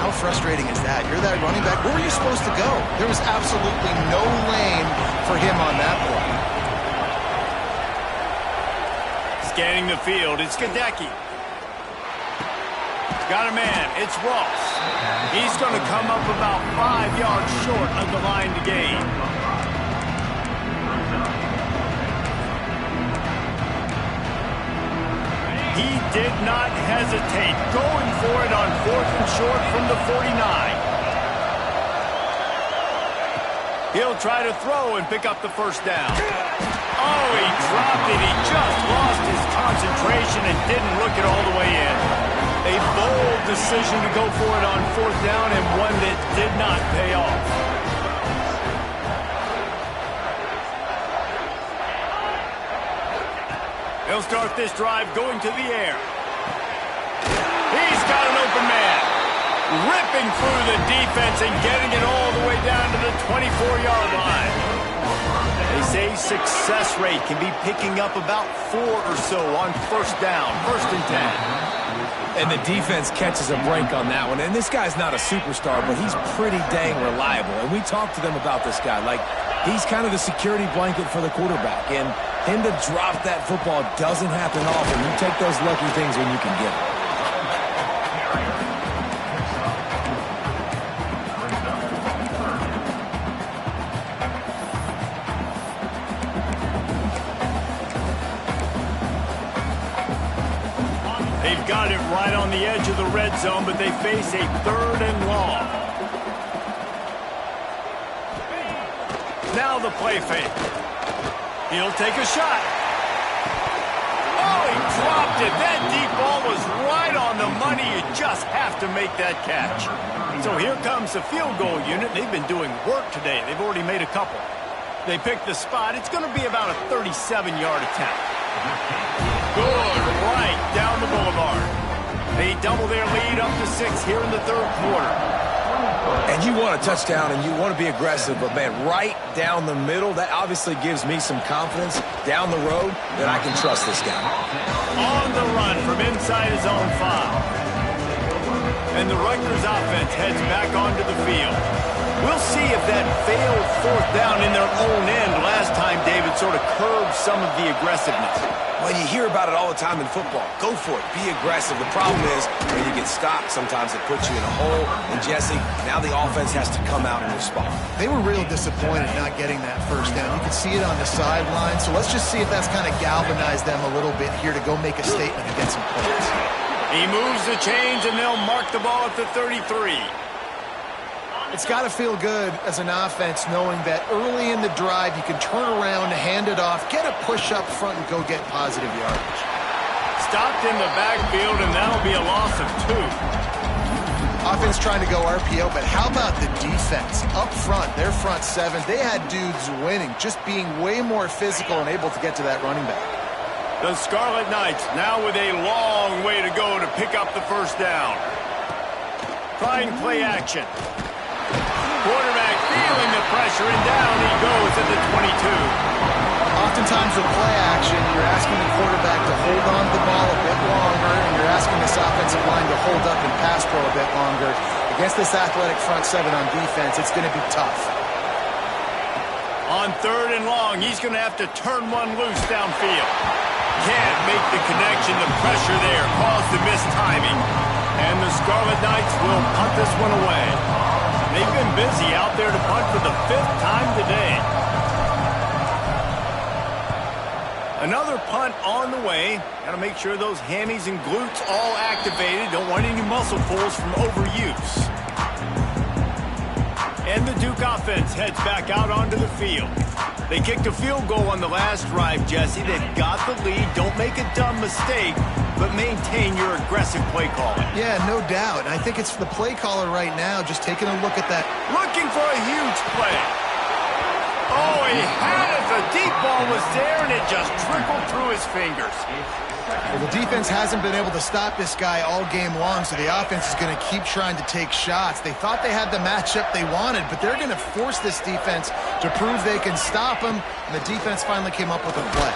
B: How frustrating is that? You're that running back. Where were you supposed to go? There was absolutely no lane for him on that play.
A: Scanning the field, it's Gadecki. Got a man, it's Ross. He's going to come up about 5 yards short of the line to gain. He did not hesitate, going for it on 4th and short from the 49. He'll try to throw and pick up the first down. Oh, he dropped it. He just lost his concentration and didn't look it all the way in. A bold decision to go for it on 4th down and one that did not pay off. They'll start this drive going to the air. He's got an open man. Ripping through the defense and getting it all the way down to the 24-yard line. They say success rate can be picking up about 4 or so on 1st down, 1st and 10.
C: And the defense catches a break on that one. And this guy's not a superstar, but he's pretty dang reliable. And we talked to them about this guy. Like, he's kind of the security blanket for the quarterback. And him to drop that football doesn't happen often. You take those lucky things when you can get them.
A: They've got it right on the edge of the red zone, but they face a 3rd and long. Now the play fake. He'll take a shot. Oh, he dropped it. That deep ball was right on the money. You just have to make that catch. So here comes the field goal unit. They've been doing work today. They've already made a couple. They picked the spot. It's going to be about a 37-yard attempt. Good, right down the boulevard. They double their lead up to 6 here in the 3rd quarter.
C: And you want a touchdown and you want to be aggressive, but, man, right down the middle, that obviously gives me some confidence down the road that I can trust this guy.
A: On the run from inside his own 5. And the Rutgers offense heads back onto the field. We'll see if that failed fourth down in their own end last time, David, sort of curbed some of the aggressiveness.
C: Well, you hear about it all the time in football. Go for it. Be aggressive. The problem is when you get stopped, sometimes it puts you in a hole. And, Jesse, now the offense has to come out and respond.
B: They were real disappointed not getting that first down. You can see it on the sideline. So let's just see if that's kind of galvanized them a little bit here to go make a statement and get some points.
A: He moves the chains, and they'll mark the ball at the 33.
B: It's got to feel good as an offense knowing that early in the drive you can turn around, hand it off, get a push up front, and go get positive yardage.
A: Stopped in the backfield, and that'll be a loss of 2.
B: Offense trying to go RPO, but how about the defense? Up front, their front seven, they had dudes winning, just being way more physical and able to get to that running back.
A: The Scarlet Knights now with a long way to go to pick up the first down. Trying play action. Quarterback feeling the pressure, and down he goes at the 22.
B: Oftentimes with play action, you're asking the quarterback to hold on to the ball a bit longer, and you're asking this offensive line to hold up and pass pro a bit longer. Against this athletic front seven on defense, it's going to be tough.
A: On 3rd and long, he's going to have to turn one loose downfield. Can't make the connection. The pressure there caused the missed timing. And the Scarlet Knights will punt this one away. They've been busy out there to punt for the 5th time today. Another punt on the way. Got to make sure those hammies and glutes all activated. Don't want any muscle pulls from overuse. And the Duke offense heads back out onto the field. They kicked a field goal on the last drive, Jesse. They've got the lead. Don't make a dumb mistake, but maintain your aggressive play calling.
B: Yeah, no doubt. And I think it's the play caller right now just taking a look at that.
A: Looking for a huge play. Oh, he had it. The deep ball was there, and it just trickled through his fingers.
B: Well, the defense hasn't been able to stop this guy all game long, so the offense is going to keep trying to take shots. They thought they had the matchup they wanted, but they're going to force this defense to prove they can stop him, and the defense finally came up with a play.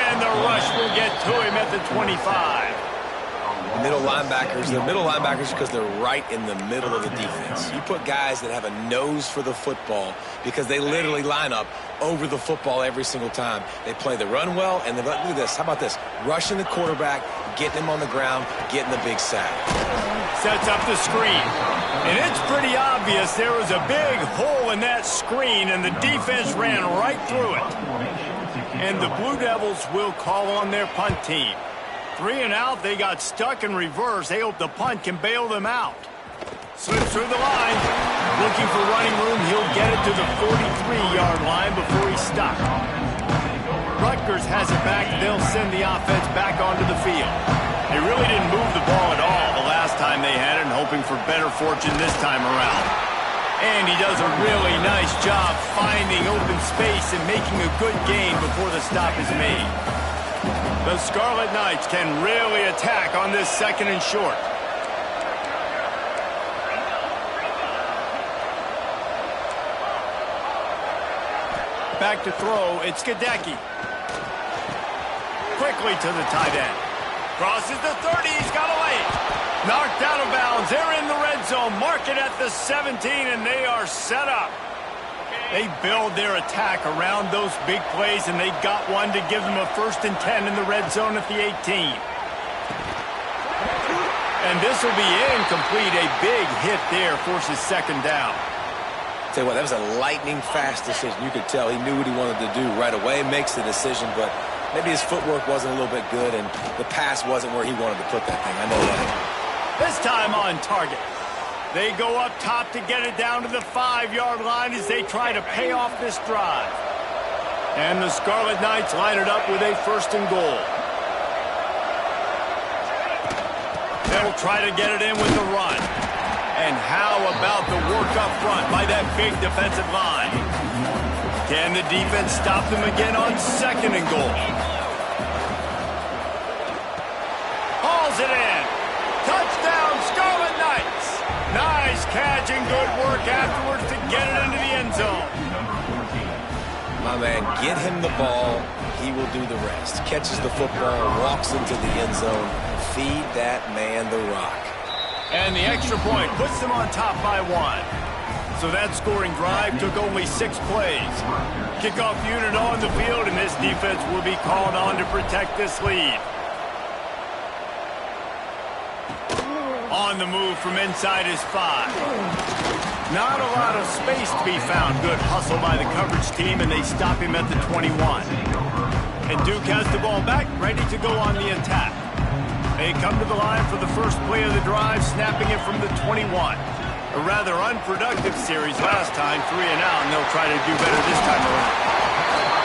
A: And the rush will get to him at the 25.
C: Middle linebackers, they're middle linebackers because they're right in the middle of the defense. You put guys that have a nose for the football because they literally line up over the football every single time. They play the run well, and look at this. How about this? Rushing the quarterback, getting him on the ground, getting the big sack.
A: Sets up the screen. And it's pretty obvious there was a big hole in that screen, and the defense ran right through it. And the Blue Devils will call on their punt team. 3 and out, they got stuck in reverse. They hope the punt can bail them out. Slips through the line. Looking for running room. He'll get it to the 43-yard line before he's stopped. Rutgers has it back. They'll send the offense back onto the field. They really didn't move the ball at all the last time they had it, and hoping for better fortune this time around. And he does a really nice job finding open space and making a good gain before the stop is made. The Scarlet Knights can really attack on this 2nd and short. Back to throw, it's Gadecki. Quickly to the tight end. Crosses the 30, he's got a lane. Knocked out of bounds, they're in the red zone. Mark it at the 17, and they are set up. They build their attack around those big plays, and they got one to give them a 1st and 10 in the red zone at the 18. And this will be incomplete. A big hit there forces 2nd down.
C: Tell you what, that was a lightning-fast decision. You could tell he knew what he wanted to do right away. Makes the decision, but maybe his footwork wasn't a little bit good, and the pass wasn't where he wanted to put that thing. I know that.
A: This time on target. They go up top to get it down to the 5-yard line as they try to pay off this drive. And the Scarlet Knights line it up with a 1st and goal. They'll try to get it in with the run. And how about the work up front by that big defensive line? Can the defense stop them again on 2nd and goal? Hauls it in. Touchdown, Scarlet Knights. Nice catch and good work afterwards to get it into the end zone.
C: My man, get him the ball. He will do the rest. Catches the football, walks into the end zone. Feed that man the rock.
A: And the extra point puts them on top by 1. So that scoring drive took only 6 plays. Kickoff unit on the field, and this defense will be called on to protect this lead. On the move from inside his 5. Not a lot of space to be found. Good hustle by the coverage team, and they stop him at the 21. And Duke has the ball back, ready to go on the attack. They come to the line for the first play of the drive, snapping it from the 21. A rather unproductive series last time, 3 and out, and they'll try to do better this time around.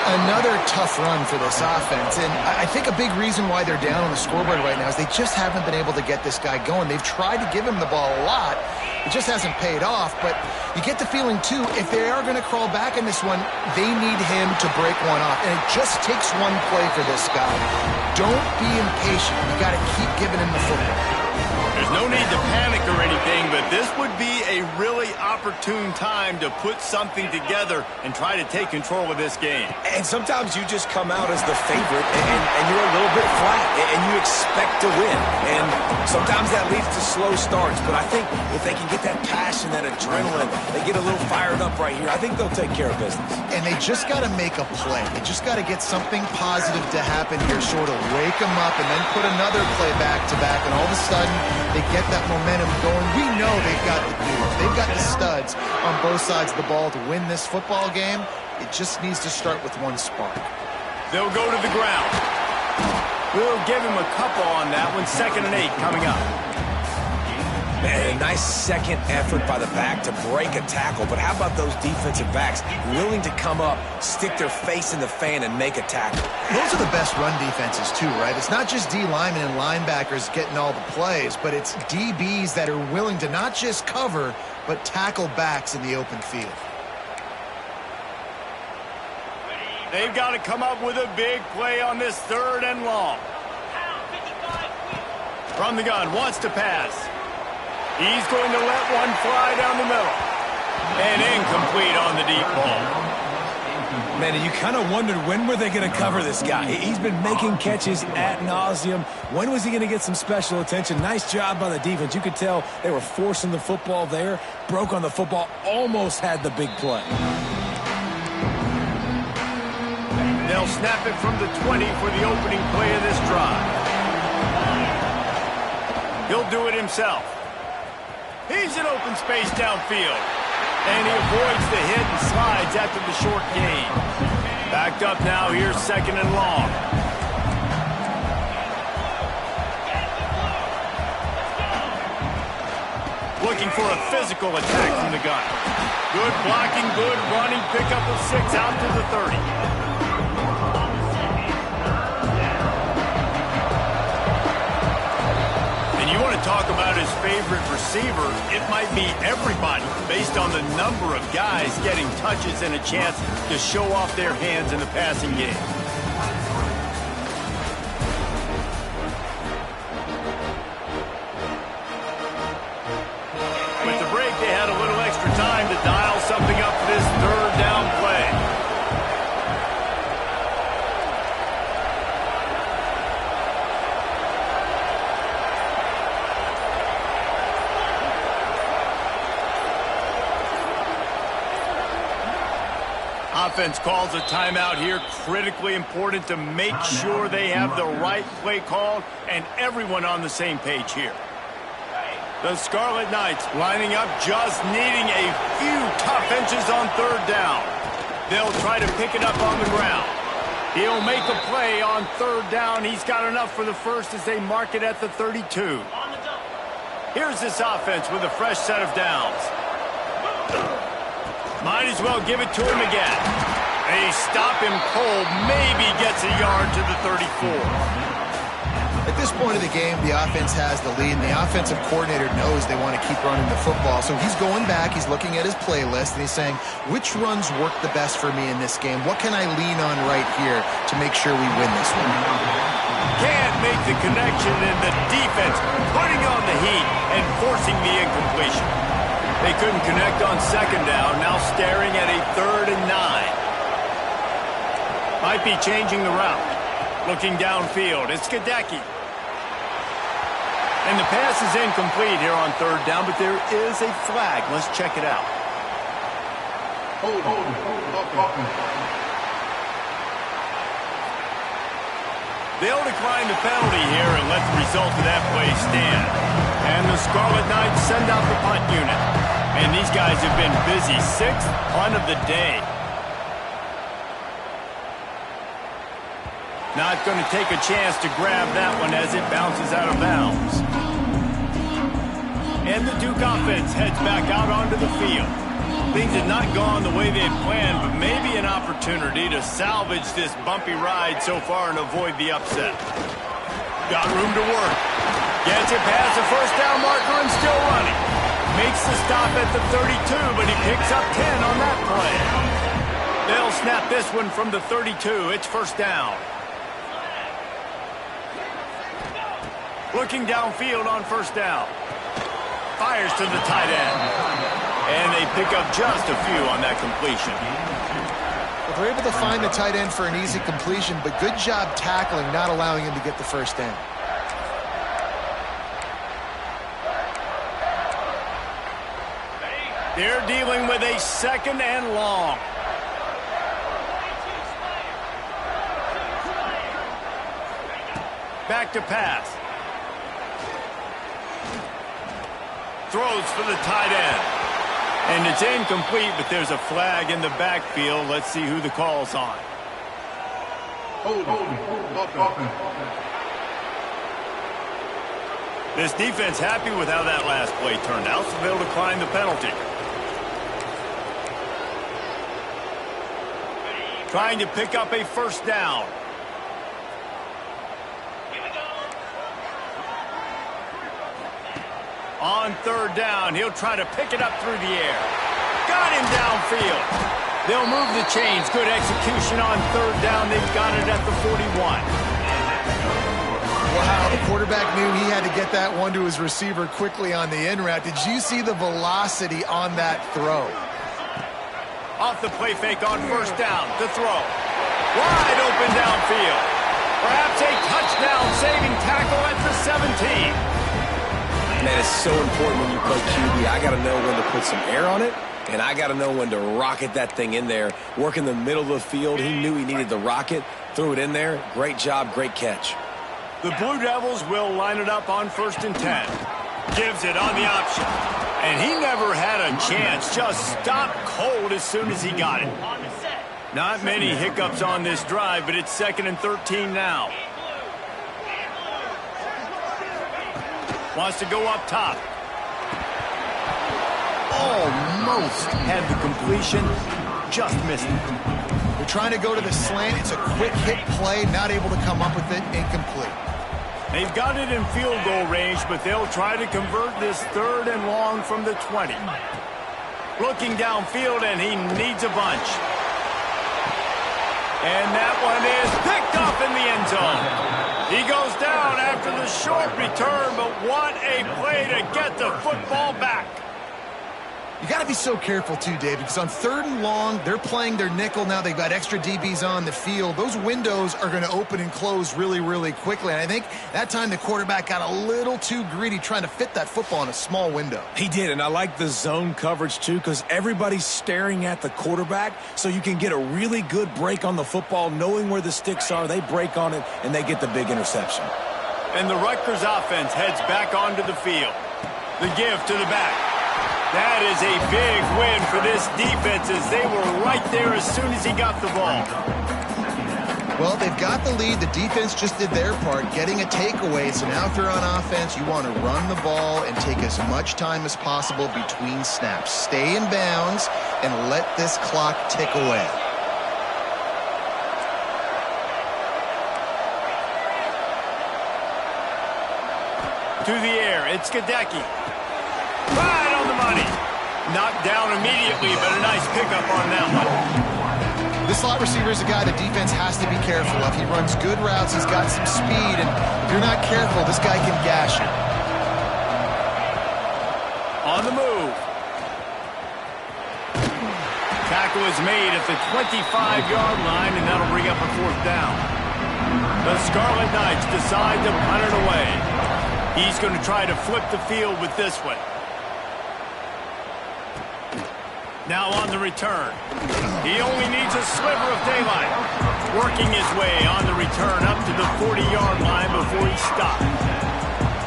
B: Another tough run for this offense, and I think a big reason why they're down on the scoreboard right now is they just haven't been able to get this guy going. They've tried to give him the ball a lot. It just hasn't paid off, but you get the feeling, too, if they are going to crawl back in this one, they need him to break one off, and it just takes one play for this guy. Don't be impatient. You got to keep giving him the football.
A: There's no need to panic or anything, but this would be a really opportune time to put something together and try to take control of this game.
C: And sometimes you just come out as the favorite, and you're a little bit flat, and you expect to win. And sometimes that leads to slow starts, but I think if they can get that passion, that adrenaline, they get a little fired up right here, I think they'll take care of business.
B: And they just got to make a play. They just got to get something positive to happen here, sort of wake them up, and then put another play back-to-back, and all of a sudden they get that momentum going. We know they've got the dudes. They've got the studs on both sides of the ball to win this football game. It just needs to start with one spark.
A: They'll go to the ground. We'll give him a couple on that one. 2nd and 8 coming up.
C: Man, a nice second effort by the back to break a tackle. But how about those defensive backs willing to come up, stick their face in the fan, and make a tackle?
B: Those are the best run defenses, too, right? It's not just D linemen and linebackers getting all the plays, but it's DBs that are willing to not just cover, but tackle backs in the open field.
A: They've got to come up with a big play on this 3rd and long. From the gun, wants to pass. He's going to let one fly down the middle. And incomplete on the deep ball.
C: Man, you kind of wondered when were they going to cover this guy. He's been making catches ad nauseum. When was he going to get some special attention? Nice job by the defense. You could tell they were forcing the football there. Broke on the football, almost had the big play.
A: They'll snap it from the 20 for the opening play of this drive. He'll do it himself. He's in open space downfield. And he avoids the hit and slides after the short gain. Backed up now, here's 2nd and long. Looking for a physical attack from the gun. Good blocking, good running, pickup of 6 out to the 30. You want to talk about his favorite receiver, it might be everybody based on the number of guys getting touches and a chance to show off their hands in the passing game. With the break, they had a little extra time to dial something up for this 3rd down play. Offense calls a timeout here. Critically important to make sure they have the right play called and everyone on the same page here. The Scarlet Knights lining up, just needing a few tough inches on 3rd down. They'll try to pick it up on the ground. He'll make a play on 3rd down. He's got enough for the first as they mark it at the 32. Here's this offense with a fresh set of downs. Might as well give it to him again. They stop him cold, maybe gets a yard to the 34.
B: At this point of the game, the offense has the lead, and the offensive coordinator knows they want to keep running the football. So he's going back, he's looking at his playlist, and he's saying, which runs work the best for me in this game? What can I lean on right here to make sure we win this one?
A: Can't make the connection, and the defense putting on the heat and forcing the incompletion. They couldn't connect on 2nd down, now staring at a 3rd and 9. Might be changing the route. Looking downfield, it's Gadecki. And the pass is incomplete here on third down, but there is a flag. Let's check it out.
D: Hold on.
A: They'll decline the penalty here and let the result of that play stand. And the Scarlet Knights send out the punt unit. And these guys have been busy. 6th punt of the day. Not going to take a chance to grab that one as it bounces out of bounds. And the Duke offense heads back out onto the field. Things had not gone the way they had planned, but maybe an opportunity to salvage this bumpy ride so far and avoid the upset. Got room to work. Gets it past the first down marker and still running. Makes the stop at the 32, but he picks up 10 on that play. They'll snap this one from the 32. It's first down. Looking downfield on first down. Fires to the tight end. And they pick up just a few on that completion.
B: Well, they're able to find the tight end for an easy completion, but good job tackling, not allowing him to get the first down.
A: They're dealing with a 2nd and long. Back to pass. Throws for the tight end. And it's incomplete, but there's a flag in the backfield. Let's see who the call's on.
D: Hold on.
A: This defense happy with how that last play turned out, so they'll decline the penalty. Trying to pick up a first down. On third down, he'll try to pick it up through the air. Got him downfield. They'll move the chains. Good execution on third down. They've got it at the 41.
B: Wow, the quarterback knew he had to get that one to his receiver quickly on the in route. Did you see the velocity on that throw?
A: Off the play fake on first down. The throw. Wide open downfield. Perhaps a touchdown-saving tackle at the 17.
C: Man, it's so important when you play QB. I got to know when to put some air on it, and I got to know when to rocket that thing in there. Work in the middle of the field. He knew he needed the rocket. Threw it in there. Great job, great catch.
A: The Blue Devils will line it up on 1st and 10. Gives it on the option. And he never had a chance. Just stopped cold as soon as he got it. Not many hiccups on this drive, but it's 2nd and 13 now. Wants to go up top. Almost had the completion. Just missed it.
B: They're trying to go to the slant. It's a quick hit play. Not able to come up with it. Incomplete.
A: They've got it in field goal range, but they'll try to convert this 3rd and long from the 20. Looking downfield, and he needs a bunch. And that one is picked off in the end zone. He goes down after the short return, but what a play to get the football back.
B: You got to be so careful, too, David, because on 3rd and long, they're playing their nickel now. They've got extra DBs on the field. Those windows are going to open and close really, really quickly. And I think that time the quarterback got a little too greedy trying to fit that football in a small window.
C: He did, and I like the zone coverage, too, because everybody's staring at the quarterback, so you can get a really good break on the football, knowing where the sticks are. They break on it, and they get the big interception.
A: And the Rutgers offense heads back onto the field. The give to the back. That is a big win for this defense as they were right there as soon as he got the ball.
B: Well, they've got the lead. The defense just did their part, getting a takeaway. So now if they're on offense, you want to run the ball and take as much time as possible between snaps. Stay in bounds and let this clock tick away.
A: To the air, it's Gadecki. Right on the money. Knocked down immediately, but a nice pickup on that one.
B: This slot receiver is a guy the defense has to be careful of. He runs good routes. He's got some speed, and if you're not careful, this guy can gash you.
A: On the move. Tackle is made at the 25-yard line, and that'll bring up a 4th down. The Scarlet Knights decide to punt it away. He's going to try to flip the field with this one. Now on the return. He only needs a sliver of daylight. Working his way on the return up to the 40-yard line before he stopped.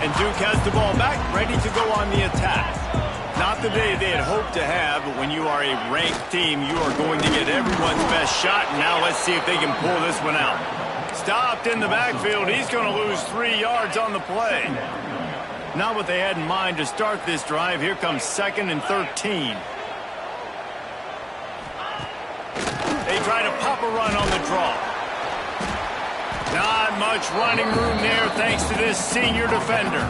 A: And Duke has the ball back, ready to go on the attack. Not the day they had hoped to have, but when you are a ranked team, you are going to get everyone's best shot. And now let's see if they can pull this one out. Stopped in the backfield. He's going to lose 3 yards on the play. Not what they had in mind to start this drive. Here comes 2nd and 13. They try to pop a run on the draw. Not much running room there thanks to this senior defender.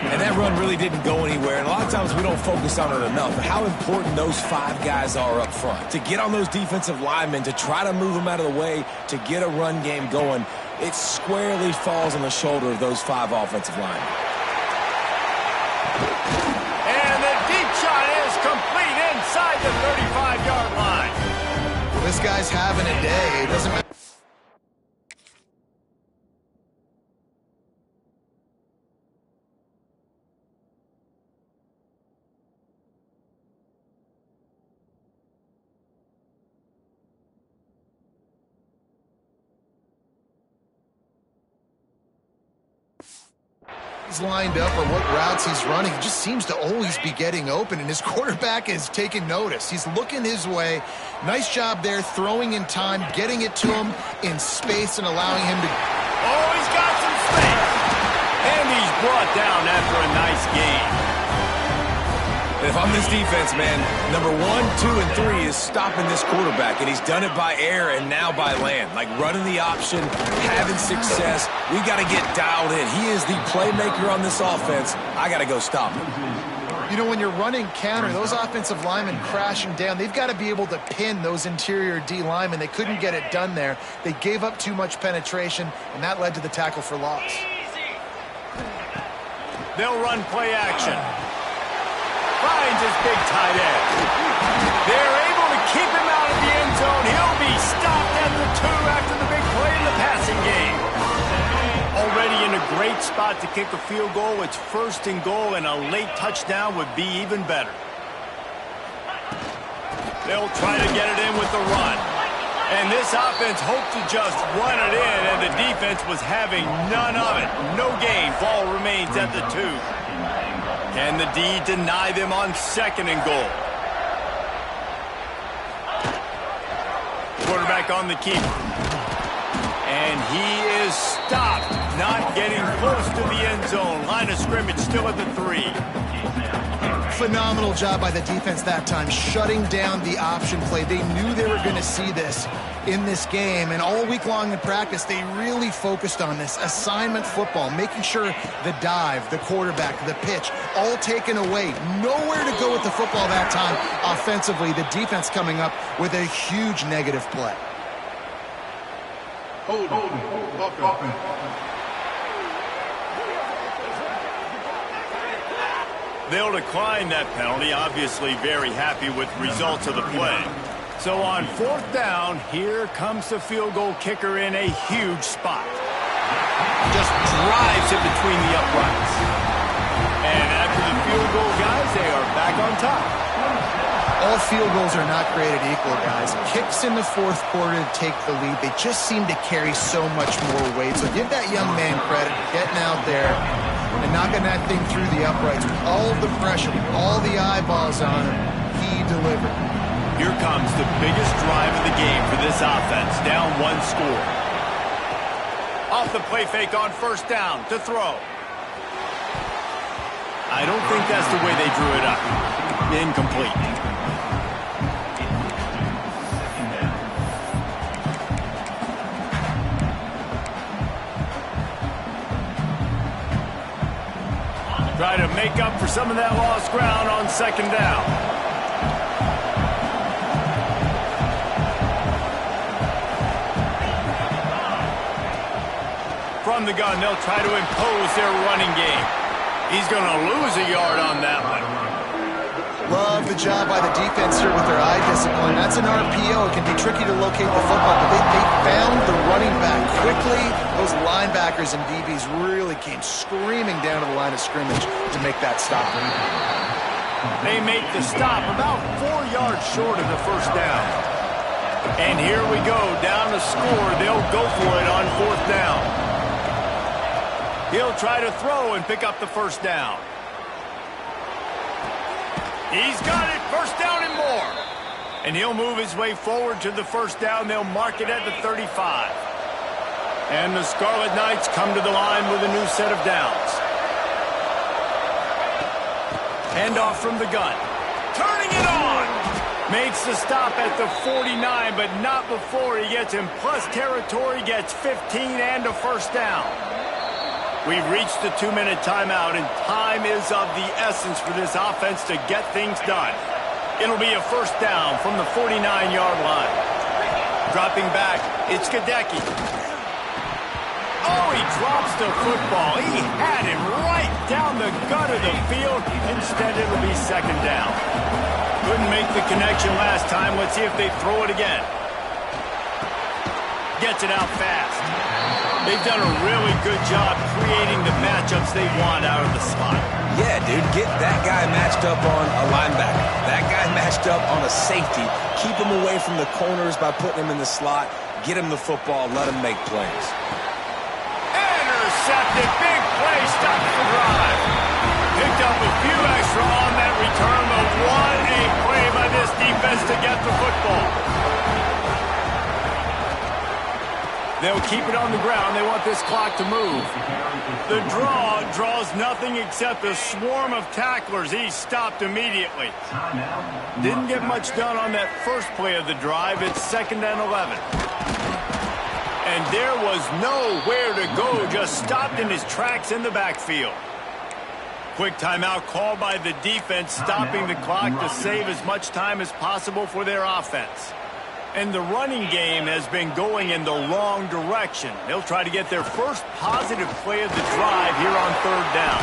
C: And that run really didn't go anywhere. And a lot of times we don't focus on it enough. How important those 5 guys are up front. To get on those defensive linemen, to try to move them out of the way, to get a run game going, it squarely falls on the shoulder of those 5 offensive linemen.
A: And the deep shot is complete inside the 35-yard line.
B: Well, this guy's having a day. It doesn't matter. He's lined up or what routes he's running. He just seems to always be getting open, and his quarterback is taking notice. He's looking his way. Nice job there, throwing in time, getting it to him in space and allowing him to...
A: Oh, he's got some space. And he's brought down after a nice game.
C: If I'm this defense, man, number 1, 2, and 3 is stopping this quarterback, and he's done it by air and now by land. Like running the option, having success. We got to get dialed in. He is the playmaker on this offense. I got to go stop him.
B: You know, when you're running counter, those offensive linemen crashing down, they've got to be able to pin those interior D linemen. They couldn't get it done there. They gave up too much penetration, and that led to the tackle for loss.
A: They'll run play action. Finds his big tight end. They're able to keep him out of the end zone. He'll be stopped at the 2 after the big play in the passing game. Already in a great spot to kick a field goal. It's 1st and goal, and a late touchdown would be even better. They'll try to get it in with the run. And this offense hoped to just run it in, and the defense was having none of it. No gain. Ball remains at the 2. Can the D deny them on 2nd and goal? Quarterback on the keeper. And he is stopped, not getting close to the end zone. Line of scrimmage still at the 3.
B: Phenomenal job by the defense that time, shutting down the option play. They knew they were going to see this in this game, and all week long in practice, they really focused on this assignment football, making sure the dive, the quarterback, the pitch, all taken away. Nowhere to go with the football that time offensively. The defense coming up with a huge negative play.
D: Hold on.
A: They'll decline that penalty, obviously very happy with results of the play. So on 4th down, here comes the field goal kicker in a huge spot. Just drives it between the uprights. And after the field goal, guys, they are back on top.
B: All field goals are not created equal, guys. Kicks in the 4th quarter to take the lead. They just seem to carry so much more weight. So give that young man credit for getting out there and knocking that thing through the uprights with all of the pressure, with all the eyeballs on him. He delivered.
A: Here comes the biggest drive of the game for this offense, down 1 score. Off the play fake on 1st down to throw. I don't think that's the way they drew it up. Incomplete. Try to make up for some of that lost ground on 2nd down. From the gun, they'll try to impose their running game. He's going to lose a yard on that one.
B: Love the job by the defense here with their eye discipline. That's an RPO. It can be tricky to locate the football, but they found the running back quickly. Those linebackers and DBs really came screaming down to the line of scrimmage to make that stop.
A: They make the stop about 4 yards short of the first down. And here we go, down to score. They'll go for it on 4th down. He'll try to throw and pick up the first down. He's got it, first down and more. And he'll move his way forward to the first down. They'll mark it at the 35. And the Scarlet Knights come to the line with a new set of downs. Handoff from the gun. Turning it on. Makes the stop at the 49, but not before he gets in plus territory, gets 15 and a first down. We've reached the 2-minute timeout, and time is of the essence for this offense to get things done. It'll be a first down from the 49-yard line. Dropping back, it's Gadecki. Oh, he drops the football. He had him right down the gut of the field. Instead, it'll be second down. Couldn't make the connection last time. Let's see if they throw it again. Gets it out fast. They've done a really good job creating the matchups they want out of the slot.
C: Yeah, dude, get that guy matched up on a linebacker. That guy matched up on a safety. Keep him away from the corners by putting him in the slot. Get him the football. Let him make plays.
A: Intercepted. Big play. Stops the drive. Picked up a few extra on that return, but what a play by this defense to get the football. They'll keep it on the ground. They want this clock to move. The draw draws nothing except a swarm of tacklers. He's stopped immediately. Didn't get much done on that first play of the drive. It's 2nd and 11. And there was nowhere to go. Just stopped in his tracks in the backfield. Quick timeout called by the defense, stopping the clock to save as much time as possible for their offense. And the running game has been going in the wrong direction. They'll try to get their first positive play of the drive here on 3rd down.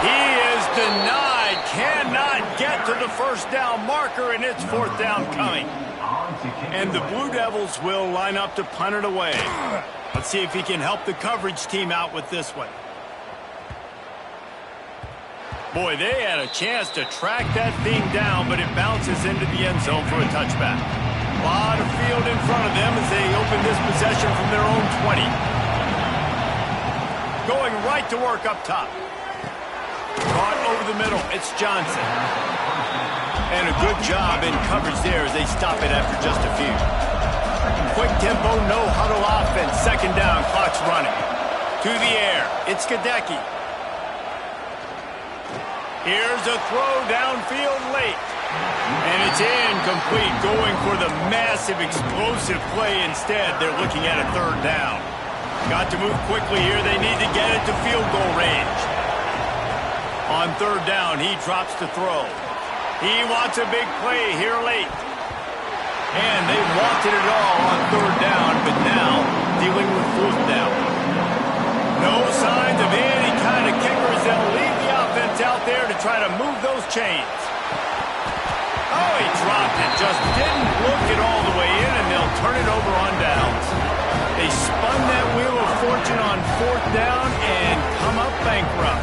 A: He is denied. Cannot get to the first down marker, and it's 4th down coming. And the Blue Devils will line up to punt it away. Let's see if he can help the coverage team out with this one. Boy, they had a chance to track that thing down, but it bounces into the end zone for a touchback. A lot of field in front of them as they open this possession from their own 20. Going right to work up top. Caught over the middle. It's Johnson. And a good job in coverage there as they stop it after just a few. Quick tempo, no huddle offense. 2nd down, clock's running. To the air. It's Gadecki. Here's a throw downfield late. And it's incomplete, going for the massive explosive play instead. They're looking at a 3rd down. Got to move quickly here. They need to get it to field goal range. On 3rd down, he drops to throw. He wants a big play here late. And they wanted it all on 3rd down, but now dealing with 4th down. No signs of any kind of kickers. They'll leave the offense out there to try to move those chains. Oh, he dropped it. Just didn't look it all the way in, and they'll turn it over on downs. They spun that wheel of fortune on 4th down and come up bankrupt.